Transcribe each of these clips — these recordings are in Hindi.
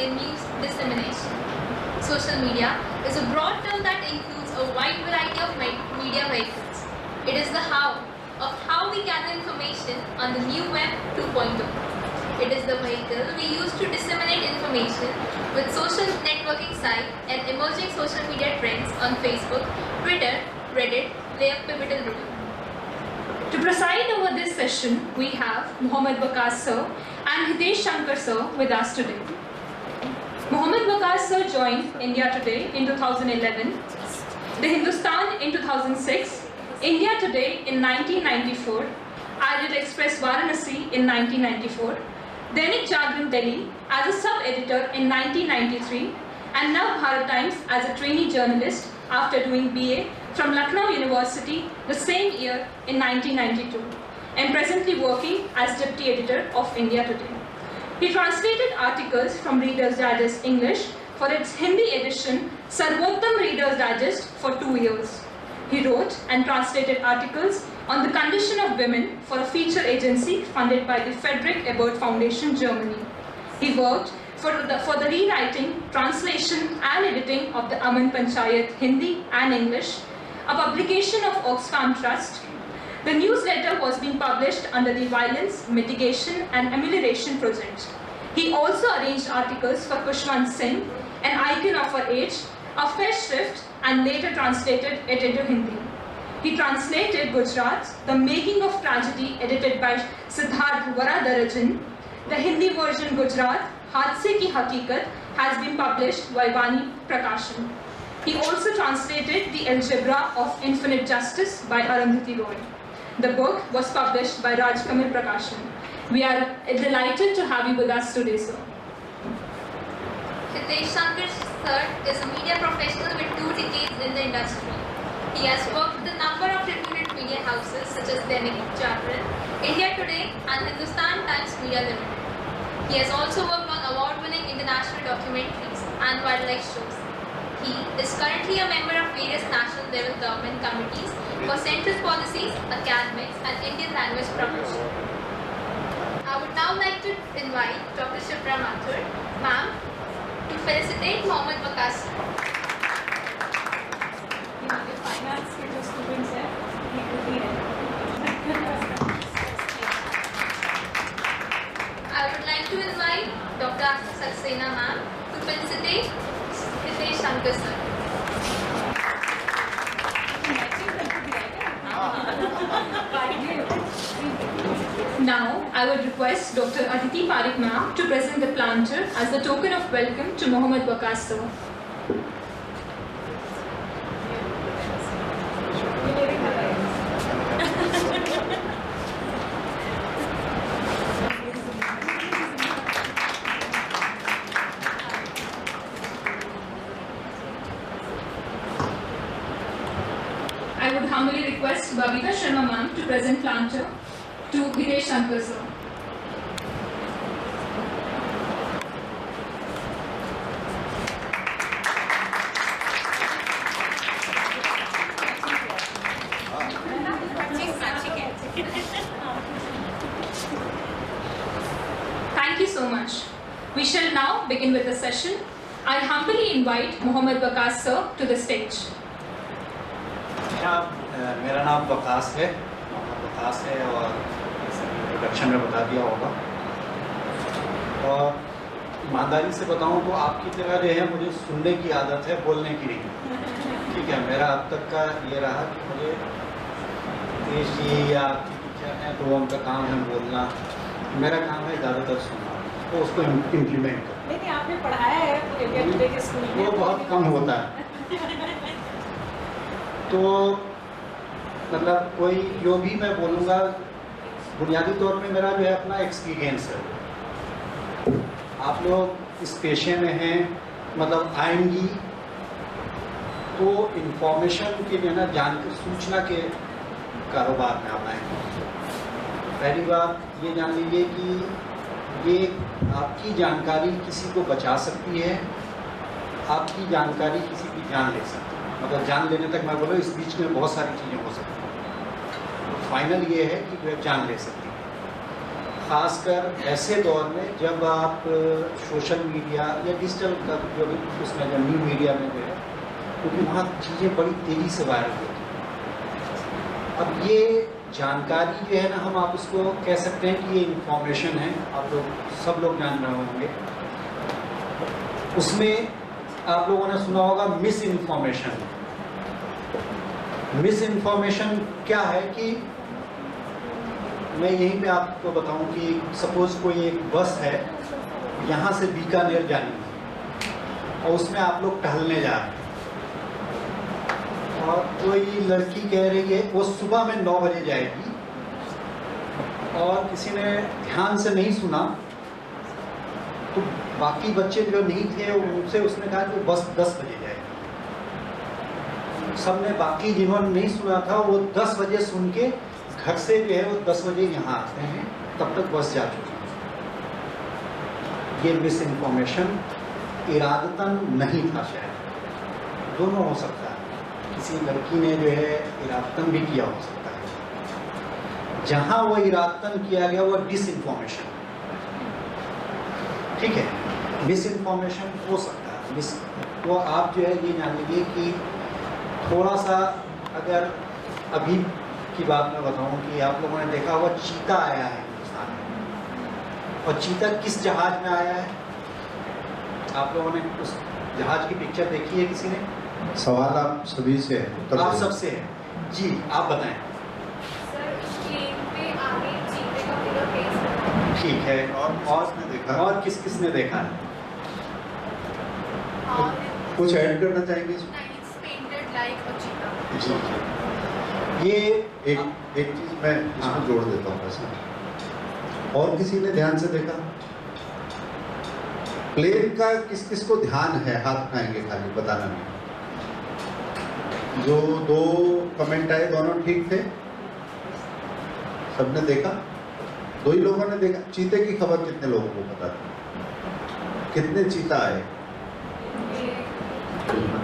in news dissemination. Social media is a broad term that includes a wide variety of media vehicles. It is the how of how we gather information on the new web 2.0. It is the vehicle we use to disseminate information with social networking sites and emerging social media trends on Facebook, Twitter, Reddit play a pivotal role. To preside over this session, we have Mohammad Waqas sir and Hitesh Shankar sir with us today. Mohammad Waqas sir joined India Today in 2011, The Hindustan in 2006, India Today in 1994, Aryan Express Varanasi in 1994, Dainik Jagran Delhi as a sub-editor in 1993, and now Bharat Times as a trainee journalist after doing BA from Lucknow University the same year in 1992, and presently working as deputy editor of India Today. He translated articles from Reader's Digest English for its Hindi edition Sarvottam Reader's Digest for 2 years. He wrote and translated articles on the condition of women for a feature agency funded by the Friedrich Ebert Foundation, Germany. He worked for the rewriting, translation and editing of the Aman Panchayat Hindi and English, a publication of Oxfam Trust. The newsletter was being published under the Violence, Mitigation and Amelioration Project. He also arranged articles for Khushwant Singh, an icon of our age, a Festschrift, and later translated it into Hindi. He translated Gujarat, The Making of Tragedy, edited by Siddharth Varadarajan. The Hindi version Gujarat, Hadse Ki Hakikat, has been published by Vani Prakashan. He also translated The Algebra of Infinite Justice by Arundhati Roy. The book was published by Rajkamal Prakashan. We are delighted to have you with us today, sir. Hitesh Shankar sir is a media professional with 2 decades in the industry. He has worked with a number of reputed media houses such as Dainik Jagran, India Today and Hindustan Times Media Limited. He has also worked on award-winning international documentaries and wildlife shows. He is currently a member of various national level government committees for central policies, academics and Indian language promotion. I would now like to invite Dr. Shipra Mathur, ma'am, to felicitate Mohammad Waqas. The finance के जो students हैं, ये खुद ही हैं. I would like to invite Dr. Asma Saxena ma'am to felicitate Hitesh Shankar sir. Now, I would request Dr. Aditi Parikh ma'am to present the planter as a token of welcome to Mohammad Waqas sir. I would humbly request Babita Sharma ma'am to present planter to Hitesh Shankar sir. Thank you so much. We shall now begin with the session. I humbly invite Mohammad Waqas sir to the stage. मेरा नाम वकास है, मोहम्मद वकास है और इंट्रोडक्शन में बता दिया होगा। और ईमानदारी से बताऊं तो आपकी तरह जो है मुझे सुनने की आदत है, बोलने की नहीं। ठीक है, मेरा अब तक का ये रहा कि मुझे देश जी या आपकी टीचर हैं तो उनका काम है बोलना, मेरा काम है ज़्यादातर सुनना, तो उसको इम्प्लीमेंट करना। लेकिन आपने पढ़ाया है इंडिया टुडे के स्कूल में, वो बहुत कम होता है। तो मतलब कोई जो भी मैं बोलूँगा बुनियादी तौर पे मेरा जो है अपना एक्सपीरियंस है। आप लोग इस पेशे में हैं, मतलब आएंगी तो इंफॉर्मेशन के लिए ना जानकर सूचना के कारोबार में आप आएंगे। पहली बात ये जान लीजिए कि ये आपकी जानकारी किसी को बचा सकती है, आपकी जानकारी किसी की जान ले सकती है। मतलब जान लेने तक मैं बोलूँ, इस बीच में बहुत सारी चीज़ें हो सकती हैं। तो फाइनल ये है कि जो जान ले सकती है। खासकर ऐसे दौर में जब आप सोशल मीडिया या डिजिटल का जो भी उसमें जो न्यू मीडिया में जो है, क्योंकि वहाँ चीज़ें बड़ी तेज़ी से वायरल होती हैं। अब ये जानकारी जो है ना, हम आप उसको कह सकते हैं कि ये इंफॉर्मेशन है, आप लोग सब लोग जान रहे होंगे। उसमें आप लोगों ने सुना होगा मिस इन्फॉर्मेशन। मिस इन्फॉर्मेशन क्या है कि मैं यहीं पे आपको बताऊं कि सपोज कोई एक बस है यहाँ से बीकानेर जानी है और उसमें आप लोग टहलने जा रहे हैं और कोई लड़की कह रही है वो सुबह में 9 बजे जाएगी और किसी ने ध्यान से नहीं सुना, तो बाकी बच्चे जो नहीं थे उनसे उसने कहा कि बस 10 बजे जाएगी। सबने बाकी जिन्होंने नहीं सुना था वो 10 बजे सुन के घर से जो है वो 10 बजे यहाँ आते हैं, तब तक बस जा चुकी है। ये मिस इन्फॉर्मेशन इरादतन नहीं था, शायद दोनों हो सकता है। किसी लड़की ने जो है इरादतन भी किया हो सकता है। जहाँ वो इरादतन किया गया वो डिस इन्फॉर्मेशन, ठीक है, मिस इन्फॉर्मेशन हो सकता है। मिस वो आप जो है ये जान लीजिए कि थोड़ा सा, अगर अभी की बात मैं बताऊं कि आप लोगों ने देखा होगा चीता आया है हिंदुस्तान में, और चीता किस जहाज में आया है? आप लोगों ने उस जहाज की पिक्चर देखी है किसी ने? सवाल आप सभी से है, आप सबसे है जी, आप बताएं। सर, प्लेन पे आगे चीते का पूरा फेस है। ठीक है, और किसने देखा? और किस किस ने देखा है? और कुछ ऐड करना चाहेंगे इसमें? it's painted like a cheetah. जी, ये एक चीज मैं इसमें हाँ। जोड़ देता हूँ वैसे। और किसी ने ध्यान से देखा? प्लेन का किस किस को ध्यान है? हाथ उठाएंगे, खाली बताना नहीं। जो 2 कमेंट आए दोनों ठीक थे, सबने देखा? 2 ही लोगों ने देखा। चीते की खबर कितने लोगों को पता थी? कितने चीता आए?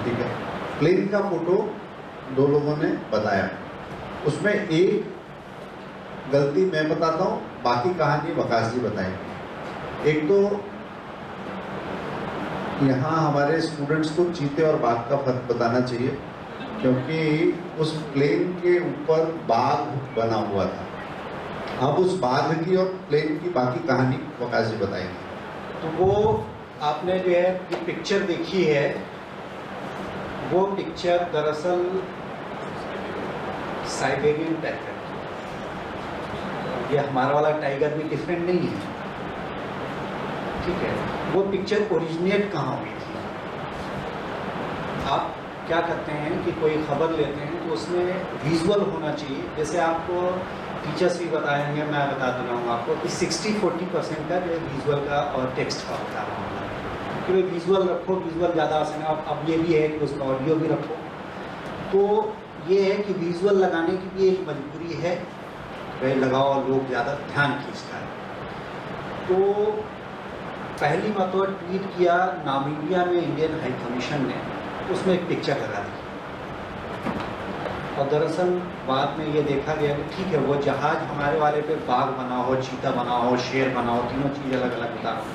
ठीक है। प्लेन का फोटो 2 लोगों ने बताया। उसमें एक गलती मैं बताता हूँ, बाकी कहानी वकास जी बताएंगे। एक तो यहाँ हमारे स्टूडेंट्स को चीते और बाघ का फर्क बताना चाहिए, क्योंकि उस प्लेन के ऊपर बाघ बना हुआ था। अब उस बाघ की और प्लेन की बाकी कहानी वकास जी बताएंगे। तो वो आपने जो है ये पिक्चर देखी है, वो पिक्चर दरअसल साइबेरियन टाइगर, ये हमारा वाला टाइगर भी डिफरेंट नहीं है, ठीक है। वो पिक्चर ओरिजिनेट कहाँ हुई थी? आप क्या करते हैं कि कोई खबर लेते हैं तो उसमें विजुअल होना चाहिए। जैसे आपको टीचर्स भी बताएंगे, मैं बता दे रहा हूँ आपको कि 60-40% का जो है विजुअल का और टेक्स्ट का होता है कि भाई विजुअल रखो, विजुअल ज़्यादा आसान है। अब ये भी है कि उसमें ऑडियो भी रखो। तो ये है कि विजुअल लगाने की भी एक मजबूरी है, भाई लगाओ और लोग ज़्यादा ध्यान खींचता है। तो पहली मरतबा ट्वीट किया नामीबिया में इंडियन हाई कमीशन ने, उसमें एक पिक्चर लगा दी और दरअसल बाद में ये देखा गया कि ठीक है वो जहाज़ हमारे वाले पे बाघ बना हो, चीता बना हो, शेर बना हो, तीनों चीज़ अलग अलग बता रहा हूँ,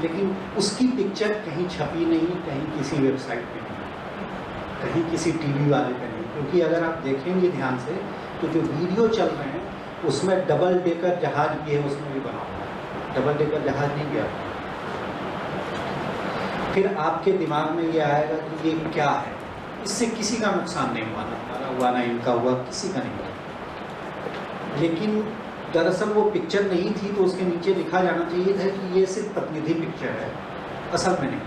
लेकिन उसकी पिक्चर कहीं छपी नहीं, कहीं किसी वेबसाइट पे नहीं, कहीं किसी टीवी वाले पे नहीं। क्योंकि अगर आप देखेंगे ध्यान से तो जो वीडियो चल रहे हैं उसमें डबल डेकर जहाज़ भी है, उसमें भी बना हुआ है, डबल डेकर जहाज़ नहीं गया। फिर आपके दिमाग में ये आएगा कि ये क्या है, इससे किसी का नुकसान नहीं हुआ, ना हमारा हुआ ना इनका हुआ, किसी का नहीं हुआ। लेकिन दरअसल वो पिक्चर नहीं थी, तो उसके नीचे लिखा जाना चाहिए था कि ये सिर्फ प्रतिनिधि पिक्चर है, असल में नहीं।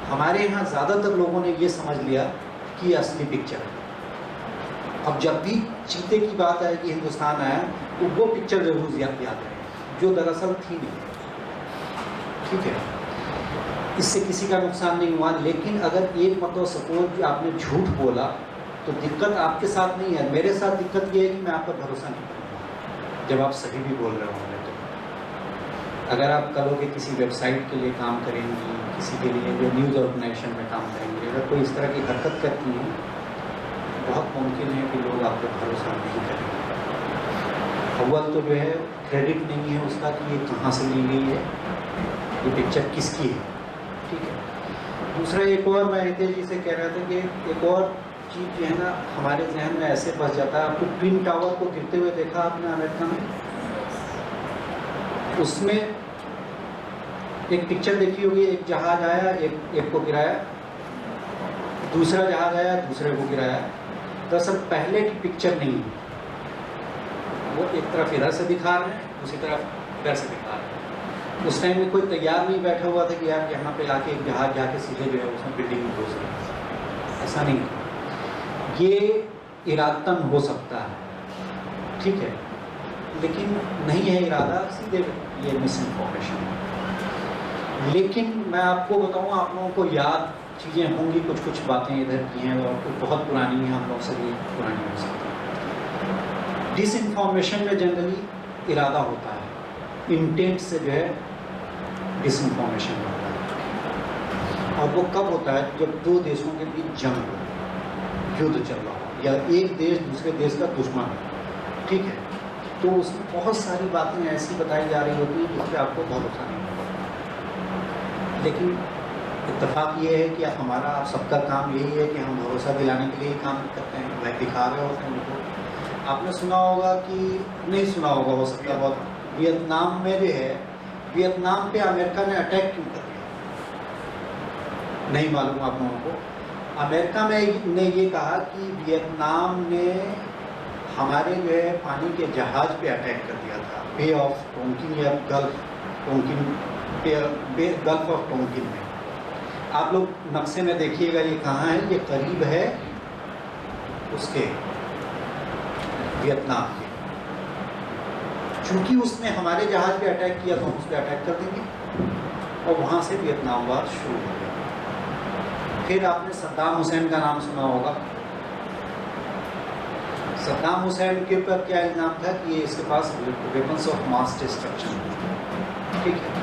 हमारे यहाँ ज़्यादातर लोगों ने ये समझ लिया कि ये असली पिक्चर है। अब जब भी चीते की बात आए कि हिंदुस्तान आया तो वो पिक्चर जरूर याद रहे, जो दरअसल थी नहीं, ठीक है। इससे किसी का नुकसान नहीं हुआ। लेकिन अगर एक मतलब सपोज आपने झूठ बोला तो दिक्कत आपके साथ नहीं है, मेरे साथ दिक्कत ये है कि मैं आप पर भरोसा नहीं करूँगा जब आप सही भी बोल रहे होंगे। तो अगर आप करोगे किसी वेबसाइट के लिए काम करेंगी, किसी के लिए जो न्यूज़ ऑर्गेनाइजेशन में काम करेंगे, अगर कोई इस तरह की हरकत करती है, बहुत मुमकिन है कि लोग आप पर भरोसा नहीं करेंगे। अव्वल तो जो है क्रेडिट नहीं है उसका कि ये कहाँ से ली गई है, ये पिक्चर किसकी है, ठीक है। दूसरा एक और मैं हितेश जी से कह रहा था कि एक और चीज़ जो है ना हमारे जहन में ऐसे फंस जाता है। आपको ट्विन टावर को गिरते हुए देखा आपने अमेरिका में? उसमें एक पिक्चर देखी होगी, एक जहाज आया, एक को गिराया, दूसरा जहाज आया, दूसरे को गिराया। दरअसल पहले की पिक्चर नहीं है, वो एक तरफ इधर से दिखा रहे हैं, दूसरी तरफ इधर से दिखा रहे हैं। उस टाइम में कोई तैयार नहीं बैठा हुआ था कि यार यहाँ पे आके एक जहाज जाके सीधे जो है उसमें बिल्डिंग में घुस गई, ऐसा नहीं। ये इरादतन हो सकता है, ठीक है, लेकिन नहीं है इरादा, सीधे ये मिस इन्फॉर्मेशन है। लेकिन मैं आपको बताऊँ, आप लोगों को याद चीज़ें होंगी, कुछ बातें इधर की हैं और कुछ बहुत पुरानी हैं, हम लोग से भी पुरानी हो सकती हैं। डिसइंफॉर्मेशन में जनरली इरादा होता है, इंटेंट से जो है डिसइंफॉर्मेशन होता है। और वो कब होता है? जब दो देशों के बीच जंग हो, युद्ध चल रहा हो, या एक देश दूसरे देश का दुश्मन है, ठीक है, तो उसमें बहुत सारी बातें ऐसी बताई जा रही होती है जिस पर आपको भरोसा नहीं होगा। लेकिन इत्तेफाक ये है कि हमारा आप सबका काम यही है कि हम भरोसा दिलाने के लिए काम करते हैं, वह दिखा रहे होते हैं उनको। आपने सुना होगा कि नहीं सुना होगा, हो सकता है बहुत, वियतनाम में जो है, वियतनाम पे अमेरिका ने अटैक क्यों कर दिया? नहीं मालूम आप लोगों को? अमेरिका में ने ये कहा कि वियतनाम ने हमारे जो है पानी के जहाज पे अटैक कर दिया था, बे ऑफ टोंकिन या gulf Tonkin, gulf of Tonkin में। आप लोग नक्शे में देखिएगा ये कहाँ है, ये करीब है उसके वियतनाम के। चूंकि उसने हमारे जहाज पे अटैक किया तो हम उस पर अटैक कर देंगे और वहाँ से वियतनाम वार शुरू हो गया। फिर आपने सद्दाम हुसैन का नाम सुना होगा। सद्दाम हुसैन के ऊपर क्या इल्ज़ाम था कि ये इसके पास वेपन्स ऑफ मास डिस्ट्रक्शन, ठीक है।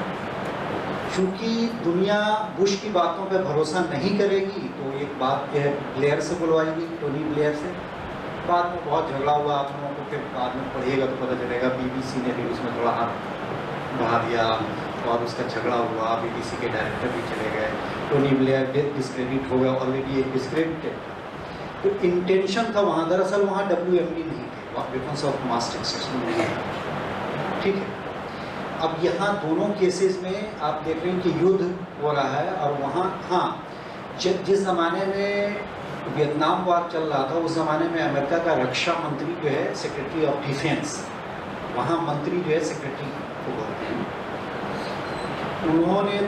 चूँकि दुनिया बुश की बातों पे भरोसा नहीं करेगी तो एक बात जो है ब्लेयर से बुलवाई गई, टोनी ब्लेयर से। बाद में बहुत झगड़ा हुआ, आप लोगों को फिर बाद में पढ़िएगा तो पता चलेगा, बीबीसी ने भी उसमें थोड़ा हाथ बढ़ा दिया और उसका झगड़ा हुआ, बीबीसी के डायरेक्टर भी चले गए, टोनी ब्लेयर डिस्क्रेडिट हो गया, ऑलरेडी एक डिस्क्रेडिटेड था। तो इंटेंशन था वहाँ, दरअसल वहाँ WMD नहीं थे, वेपन्स ऑफ मास डिस्ट्रक्शन नहीं है, ठीक है। अब यहाँ दोनों केसेस में आप देख रहे हैं कि युद्ध हो रहा है और वहाँ, हाँ, जिस ज़माने में वियतनाम वार चल रहा था उस ज़माने में अमेरिका का रक्षा मंत्री जो है सेक्रेटरी ऑफ डिफेंस, वहाँ मंत्री जो है सेक्रेटरी को बोलते हैं, उन्होंने,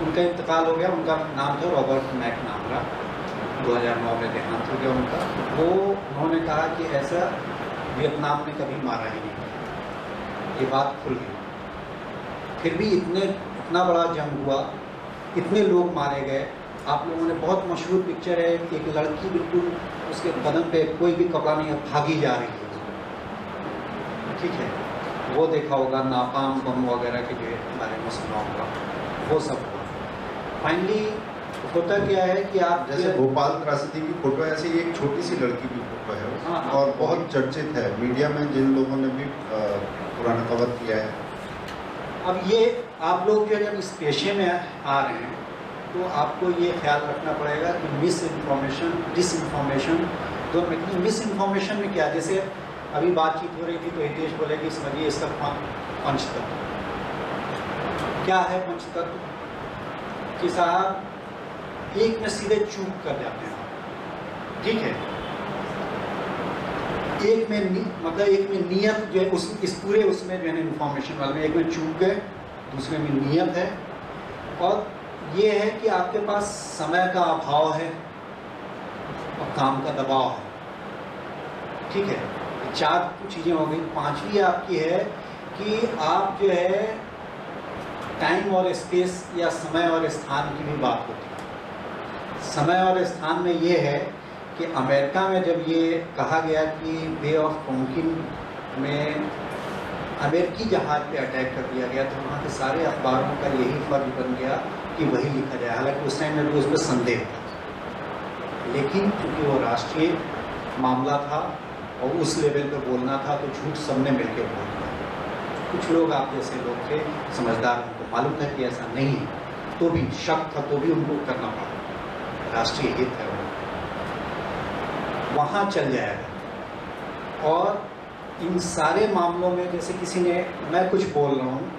उनका इंतकाल हो गया, उनका नाम था रॉबर्ट मैकनामरा, 2009 में देहांत हो गया उनका। वो उन्होंने कहा कि ऐसा वियतनाम ने कभी मारा ही नहीं, ये बात खुल गई। फिर भी इतना बड़ा जंग हुआ, इतने लोग मारे गए। आप लोगों ने, बहुत मशहूर पिक्चर है, एक लड़की बिल्कुल उसके बदन पे कोई भी कपड़ा नहीं है, भागी जा रही है, ठीक है, वो देखा होगा। नापाम बम वगैरह के जो बारे में सुना होगा, वो सब हुआ। फाइनली होता क्या है कि आप जैसे भोपाल त्रासदी की फोटो, ऐसे ही एक छोटी सी लड़की की फोटो है, हाँ, और बहुत चर्चित है मीडिया में, जिन लोगों ने भी पुराना कवर किया है। अब ये आप लोग जो जब इस पेशे में आ रहे हैं तो आपको ये ख्याल रखना पड़ेगा कि मिस इन्फॉर्मेशन, डिसइंफॉर्मेशन दोनों में। मिस इन्फॉर्मेशन में क्या, जैसे अभी बातचीत हो रही थी तो हितेश बोले कि समझिए इसका पंचतत्व क्या है। पंचतत्व कि साहब एक में सीधे चूक कर जाते हैं, ठीक है, एक में मतलब एक में नियत जो है इस पूरे उसमें जो है इन्फॉर्मेशन वाले में, एक में चूक गए, दूसरे में नियत है, और ये है कि आपके पास समय का अभाव है और काम का दबाव है, ठीक है। 4 चीज़ें हो गई। 5वीं आपकी है कि आप जो है टाइम और स्पेस या समय और स्थान की भी बात होती है। समय और स्थान में ये है कि अमेरिका में जब ये कहा गया कि बे ऑफ टोंकिन में अमेरिकी जहाज पे अटैक कर दिया गया, तो वहाँ के सारे अखबारों का यही फर्ज बन गया कि वही लिखा जाए। हालांकि उस टाइम में भी उसमें संदेह था, लेकिन क्योंकि वो राष्ट्रीय मामला था और उस लेवल पे बोलना था तो झूठ सबने मिलकर बोल दिया। कुछ लोग आप जैसे लोग थे समझदार, उनको मालूम था कि ऐसा नहीं है, तो भी शक था, तो भी उनको करना पड़ा। राष्ट्रीय हित है वहाँ चल जाएगा। और इन सारे मामलों में जैसे किसी ने, मैं कुछ बोल रहा हूँ,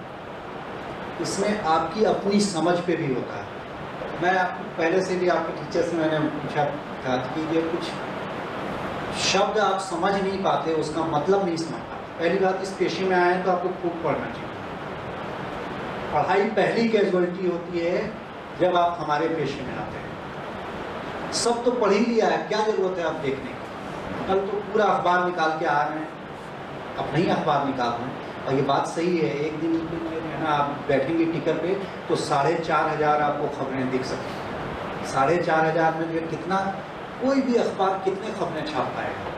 इसमें आपकी अपनी समझ पे भी होता है। मैं आपको पहले से भी आपके टीचर से मैंने पूछा था कि ये कुछ शब्द आप समझ नहीं पाते, उसका मतलब नहीं समझ पाते। पहली बात, इस पेशे में आए तो आपको खूब पढ़ना चाहिए। पढ़ाई पहली कैजुअलिटी होती है जब आप हमारे पेशे में आते हैं। सब तो पढ़ ही लिया है, क्या ज़रूरत है आप देखने की। कल तो पूरा अखबार निकाल के आ रहे हैं, अब नहीं अखबार निकाल रहे हैं। और ये बात सही है, एक दिन है ना, आप बैठेंगे टिकर पे तो 4,500 आपको खबरें दिख सकती हैं। 4,500 में जो कितना, कोई भी अखबार कितने खबरें छाप पाएगा।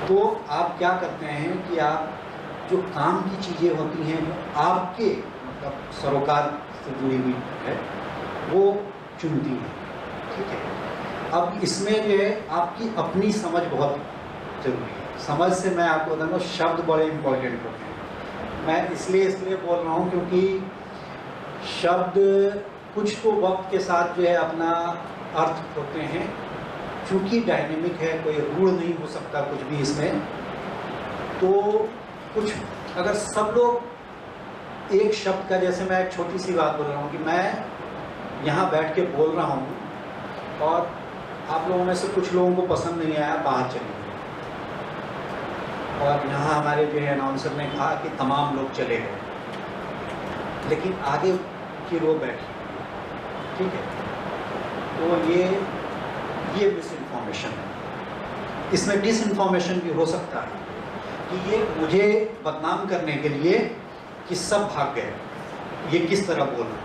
तो आप क्या करते हैं कि आप जो काम की चीज़ें होती हैं जो आपके मतलब सरोकार से जुड़ी हुई है वो चुनती हैं, ठीक है। अब इसमें जो है आपकी अपनी समझ बहुत जरूरी है। समझ से मैं आपको बताऊँगा, शब्द बड़े इम्पोर्टेंट होते हैं। मैं इसलिए बोल रहा हूँ क्योंकि शब्द कुछ तो वक्त के साथ जो है अपना अर्थ होते हैं, चूँकि डायनेमिक है, कोई रूढ़ नहीं हो सकता कुछ भी इसमें। तो कुछ अगर सब लोग एक शब्द का, जैसे मैं एक छोटी सी बात बोल रहा हूँ कि मैं यहाँ बैठ के बोल रहा हूँ और आप लोगों में से कुछ लोगों को पसंद नहीं आया, बाहर चले गए। और यहाँ हमारे जो है अनाउंसर ने कहा कि तमाम लोग चले गए, लेकिन आगे की रो बैठी, ठीक है। तो ये मिस इन्फॉर्मेशन है। इसमें डिस इन्फॉर्मेशन भी हो सकता है कि ये मुझे बदनाम करने के लिए कि सब भाग गए, ये किस तरह बोल रहे हैं।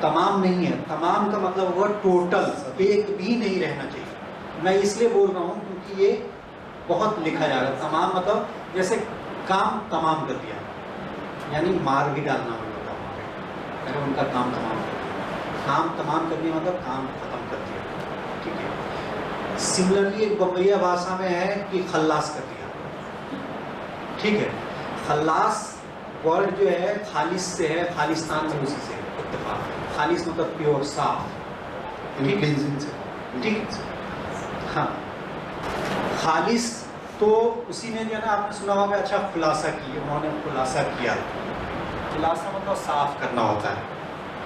तमाम नहीं है, तमाम का मतलब हुआ टोटल, एक भी नहीं रहना चाहिए। मैं इसलिए बोल रहा हूँ क्योंकि ये बहुत लिखा जा रहा है। तमाम मतलब जैसे काम तमाम कर दिया, यानी मार भी डालना होगा अगर उनका काम तमाम कर दिया। काम तमाम करने मतलब काम खत्म कर दिया, ठीक है। सिमिलरली एक बम्बईया भाषा में है कि खल्लास कर दिया, ठीक है। खल्लास वर्ड जो है खालिस से है, खालिस्तान से, उसी से इत्तेफाक। खालिस मतलब प्योर, साफ, ठीक। हाँ, खालिस तो उसी में जो है ना, आपने सुना होगा, अच्छा खुलासा किया, उन्होंने खुलासा किया। खुलासा मतलब साफ करना होता है,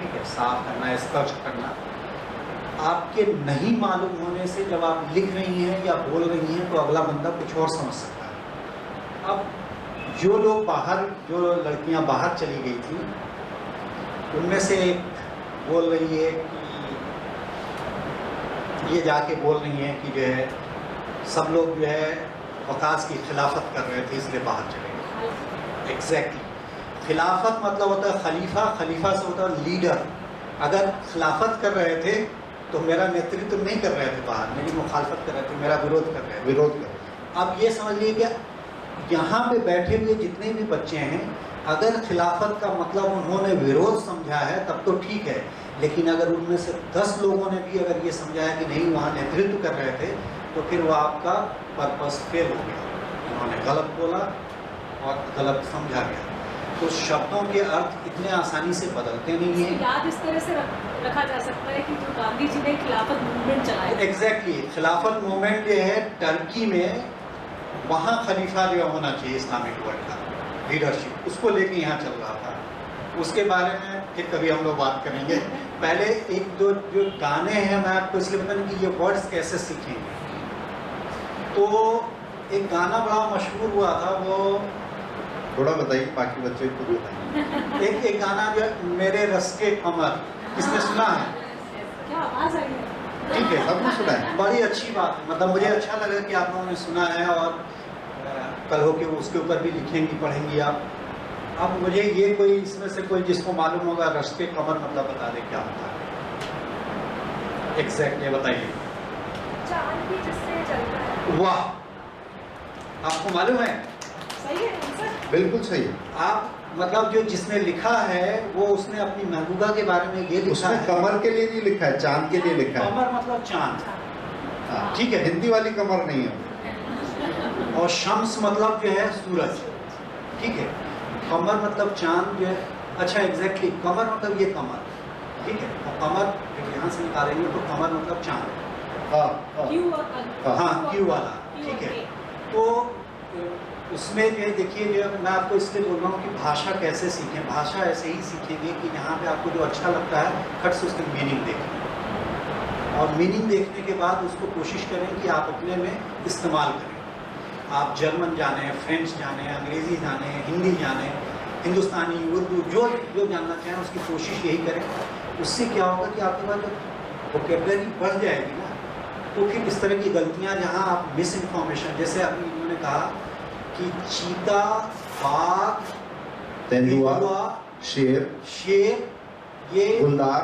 ठीक है, साफ करना, स्पष्ट करना। आपके नहीं मालूम होने से जब आप लिख रही हैं या बोल रही हैं तो अगला बंदा कुछ और समझ सकता है। अब जो लोग बाहर, जो लड़कियां बाहर चली गई थी, उनमें से एक बोल रही है कि ये जाके बोल रही हैं कि जो है सब लोग जो है वकास की खिलाफत कर रहे थे इसलिए बाहर चले गए। एग्जैक्टली, खिलाफत मतलब होता है खलीफा, खलीफा से होता है लीडर। अगर खिलाफत कर रहे थे तो मेरा नेतृत्व नहीं कर रहे थे बाहर, मेरी मुखालफत कर रहे थे, मेरा विरोध कर रहे थे, विरोध कर रहे थे। अब ये समझ लीजिए कि यहाँ पे बैठे हुए जितने भी बच्चे हैं, अगर खिलाफत का मतलब उन्होंने विरोध समझा है तब तो ठीक है, लेकिन अगर उनमें से 10 लोगों ने भी अगर ये समझा है कि नहीं वहाँ नेतृत्व कर रहे थे, तो फिर वो आपका पर्पस फेल हो गया। उन्होंने गलत बोला और गलत समझा गया। तो शब्दों के अर्थ इतने आसानी से बदलते नहीं हैं। याद इस तरह से रखा जा सकता है कि जो गांधी जी ने खिलाफत मूवमेंट चलाया, एग्जैक्टली, खिलाफत मूवमेंट जो है टर्की में, वहाँ खलीफा जो होना चाहिए इस्लामिक वर्ल्ड का लीडरशिप, उसको लेके यहाँ चल रहा था। उसके बारे में फिर कभी हम लोग बात करेंगे। पहले एक दो जो गाने हैं, मैं आपको इसलिए बता दूं कि ये वर्ड्स कैसे सीखेंगे। तो एक गाना बड़ा मशहूर हुआ था, वो थोड़ा बताइए, बाकी बच्चे को बताइए। एक गाना जो मेरे रस के कमर, किसने सुना है? क्या आवाज आई है? ठीक है, सबने सुना है। बड़ी अच्छी बात है, मतलब मुझे अच्छा लगा कि आप लोगों ने सुना है और कल हो के उसके ऊपर भी लिखेंगी, पढ़ेंगी आप। अब मुझे ये कोई इसमें से कोई जिसको मालूम होगा रस के कमर मतलब बता दे क्या होता है। एग्जैक्टली बताइए। चांद भी जिससे चलता है। वाह, आपको मालूम है? सही है आंसर? बिल्कुल सही है। आप मतलब जो जिसने लिखा है वो उसने अपनी महबूबा के बारे में ये लिखा उसने है। कमर के लिए नहीं लिखा है, चांद के लिए लिखा है। कमर मतलब चांद, हाँ, ठीक है। हिंदी वाली कमर नहीं है। और शम्स मतलब जो है सूरज, ठीक है। कमर मतलब चांद जो है, अच्छा एग्जैक्टली कमर मतलब ये कमर, ठीक है। और कमर यहाँ से निकालेंगे तो कमर मतलब चांद, हाँ क्यू वाला, ठीक है। तो उसमें जो है देखिए, जो है मैं आपको इसलिए बोल रहा हूँ कि भाषा कैसे सीखें। भाषा ऐसे ही सीखेंगे कि यहाँ पे आपको जो अच्छा लगता है फट से उसकी मीनिंग देखें, और मीनिंग देखने के बाद उसको कोशिश करें कि आप अपने में इस्तेमाल करें। आप जर्मन जाने, फ्रेंच जाने, अंग्रेज़ी जाने, हिंदी जाने, हिंदुस्तानी, उर्दू, जो जो जानना चाहें उसकी कोशिश यही करें। उससे क्या होगा कि आपके पास जब वोकेबलरी बढ़ जाएगी ना, तो फिर इस तरह की गलतियाँ जहाँ आप मिस इन्फॉर्मेशन, जैसे अभी इन्होंने कहा कि चीता, बाघ, तेंदुआ, शेर, ये गुलदार,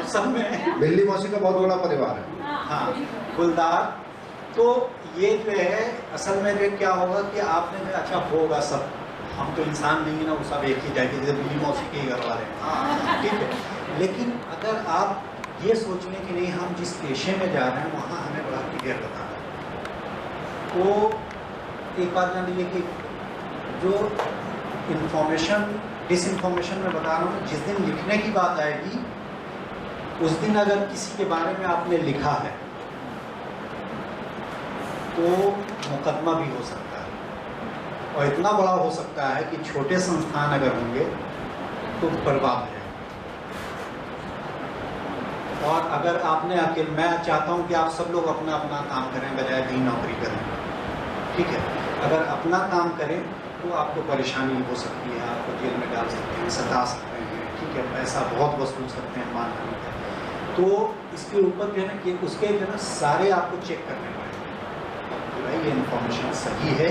सब में बिल्ली मौसी का बहुत बड़ा परिवार है। हाँ, गुलदार। तो ये जो है असल में जो क्या होगा कि आपने जो अच्छा होगा सब, हम तो इंसान नहीं है ना, वो सब एक ही जाएगी, जैसे बिल्ली मौसी के ही घर वाले हैं, हाँ ठीक है। लेकिन अगर आप ये सोच लें कि नहीं, हम जिस पेशे में जा रहे हैं वहाँ हमें बड़ा क्लियर बताना है, तो एक बात जान लीजिए कि जो इन्फॉर्मेशन डिसइंफॉर्मेशन में बता रहा हूँ, जिस दिन लिखने की बात आएगी उस दिन अगर किसी के बारे में आपने लिखा है तो मुकदमा भी हो सकता है, और इतना बड़ा हो सकता है कि छोटे संस्थान अगर होंगे तो बर्बाद हो जाएंगे। और अगर आपने अकेले, मैं चाहता हूं कि आप सब लोग अपना अपना काम करें बजाय कहीं नौकरी करें, ठीक है। अगर अपना काम करें तो आपको परेशानी हो सकती है, आपको जेल में डाल सकते हैं, सता सकते हैं, ठीक है, पैसा बहुत वसूल सकते हैं, मानहानि का। तो इसके ऊपर जो है ना कि उसके जो है ना सारे आपको चेक करने पड़ेंगे कि भाई ये इन्फॉर्मेशन सही है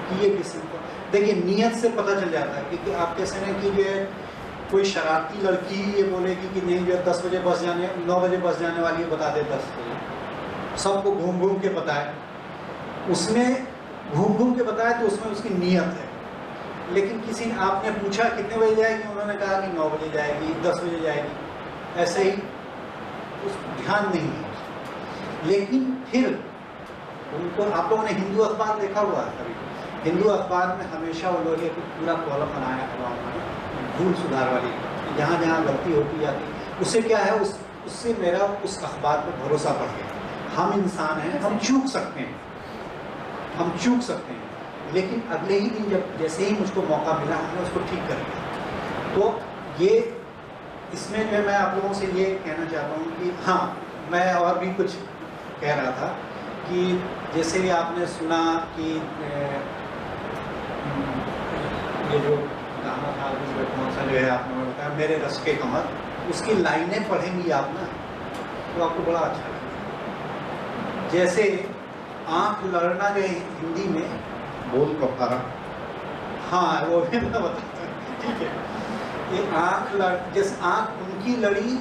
कि ये किसी को, देखिए नीयत से पता चल जाता है। क्योंकि आप कैसे ना कि जो है कोई शरारती लड़की ये बोलेगी कि नहीं जो है 10 बजे बस जाने, 9 बजे बस जाने वाली है, बता दे 10 बजे, सबको घूम घूम के बताए, उसमें घूम घूम के बताया तो उसमें उसकी नीयत है। लेकिन किसी ने आपने पूछा कितने बजे जाएगी, उन्होंने कहा कि 9 बजे जाएगी, 10 बजे जाएगी, ऐसे ही उस ध्यान नहीं है। लेकिन फिर उनको, आप लोगों ने हिंदू अखबार देखा हुआ है कभी? हिंदू अखबार में हमेशा वो लोग एक पूरा कॉलम बनाया हुआ उन्होंने भूल सुधार वाली, जहाँ जहाँ गलती होती जाती, उससे क्या है, उससे मेरा उस अखबार पर भरोसा बढ़ गया। हम इंसान हैं, हम चूक सकते हैं, हम चूक सकते हैं, लेकिन अगले ही दिन जब जैसे ही मुझको मौका मिला हमने उसको ठीक कर लिया। तो ये इसमें जो मैं आप लोगों से ये कहना चाहता हूँ कि हाँ, मैं और भी कुछ कह रहा था कि जैसे भी आपने सुना कि ये जो गाना था कौन सा जो है आपने बताया, मेरे रस के कमर, उसकी लाइनें पढ़ेंगी आप ना तो आपको बड़ा अच्छा लगेगा। जैसे आँख लड़ना जो है हिंदी में बोल कफारा, हाँ वो भी मैं बताता हूँ, ठीक है। ये आँख लड़, जैसे आँख उनकी लड़ी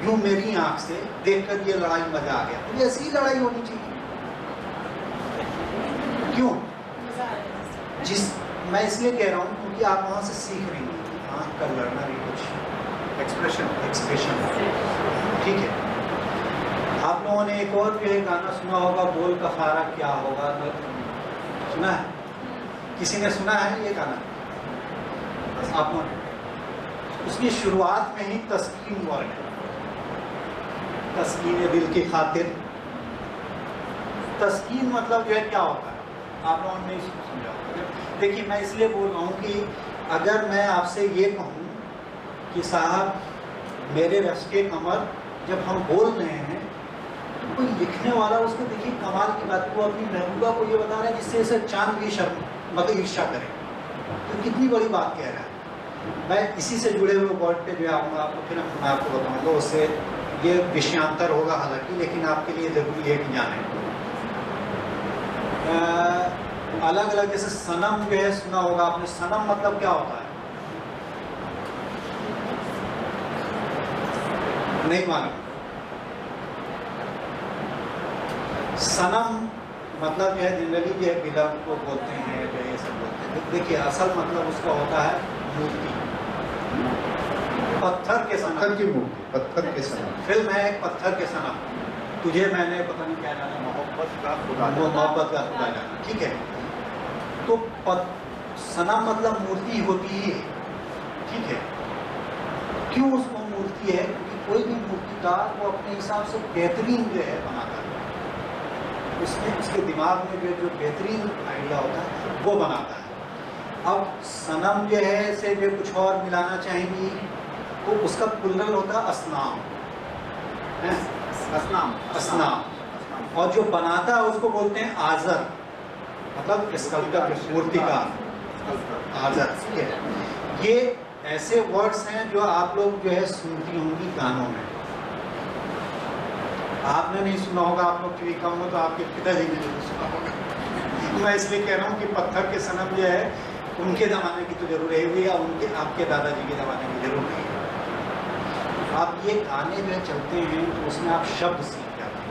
यूँ मेरी आँख से, देखकर ये लड़ाई मजा आ गया, तो ऐसी ही लड़ाई होनी चाहिए। क्यों? मैं इसलिए कह रहा हूँ क्योंकि आप वहाँ से सीख रही हैं, आँख का लड़ना भी कुछ एक्सप्रेशन, ठीक है। आप लोगों ने एक और भी गाना सुना होगा, बोल कफारा क्या होगा, सुना है? किसी ने सुना है ये गाना? आप लोगों ने? उसकी शुरुआत में ही तस्कीन वर्ड है, तस्कीन दिल की खातिर। तस्कीन मतलब जो है क्या होता है, आप लोगों ने नहीं समझा। देखिए मैं इसलिए बोल रहा हूँ कि अगर मैं आपसे ये कहूँ कि साहब मेरे रस के कमर, जब हम बोल रहे हैं तो कोई लिखने वाला उसको देखिए कमाल की बात, वो अपनी महबूबा को ये बता रहा है जिससे इसे चांद भी शर्म मतलब ईर्ष्या करे, तो कितनी बड़ी बात कह रहा है। मैं इसी से जुड़े हुए वर्ड पे जो आऊँगा आपको, फिर मैं आपको बताऊँगा, उससे ये विषयांतर होगा हालांकि, लेकिन आपके लिए ज़रूरी है कि जाने। अलग अलग जैसे सनम जो है सुना होगा आपने, सनम मतलब क्या होता है? नहीं मालूम। सनम मतलब जो है जनरली जो है बिलव को बोलते हैं, जो ये सब बोलते हैं। देखिए असल मतलब उसका होता है मूर्ति, पत्थर के सनम, पत्थर की मूर्ति, पत्थर के सनम। फिल्म है एक पत्थर के सनम, तुझे मैंने पता नहीं क्या जाना, मोहब्बत का खुदा मोहब्बत का खुदा जाना, ठीक है। तो सनम मतलब मूर्ति होती है, ठीक है। क्यों उसको मूर्ति है? क्योंकि कोई भी मूर्तिकार वो अपने हिसाब से बेहतरीन जो है बनाता है, उसमें उसके दिमाग में जो बेहतरीन आइडिया होता है वो बनाता है। अब सनम जो है से जो कुछ और मिलाना चाहेंगी तो उसका प्लुरल होता है असनाम, है? असनाम। और जो बनाता है उसको बोलते हैं आजर, मतलब स्कल्पटर, मूर्तिकार, आजर, ठीक है। ये ऐसे वर्ड्स हैं जो आप लोग जो है सुनती होंगी गानों में, आपने नहीं सुना होगा, आप लोग की कम हो तो आपके पिताजी ने नहीं सुना होगा। मैं इसलिए कह रहा हूँ कि पत्थर के सनम जो है उनके ज़माने की तो जरूर है हुई, या उनके आपके दादाजी के ज़माने की जरूर नहीं है। आप ये गाने जो चलते हैं तो उसमें आप शब्द सीख जाते हैं,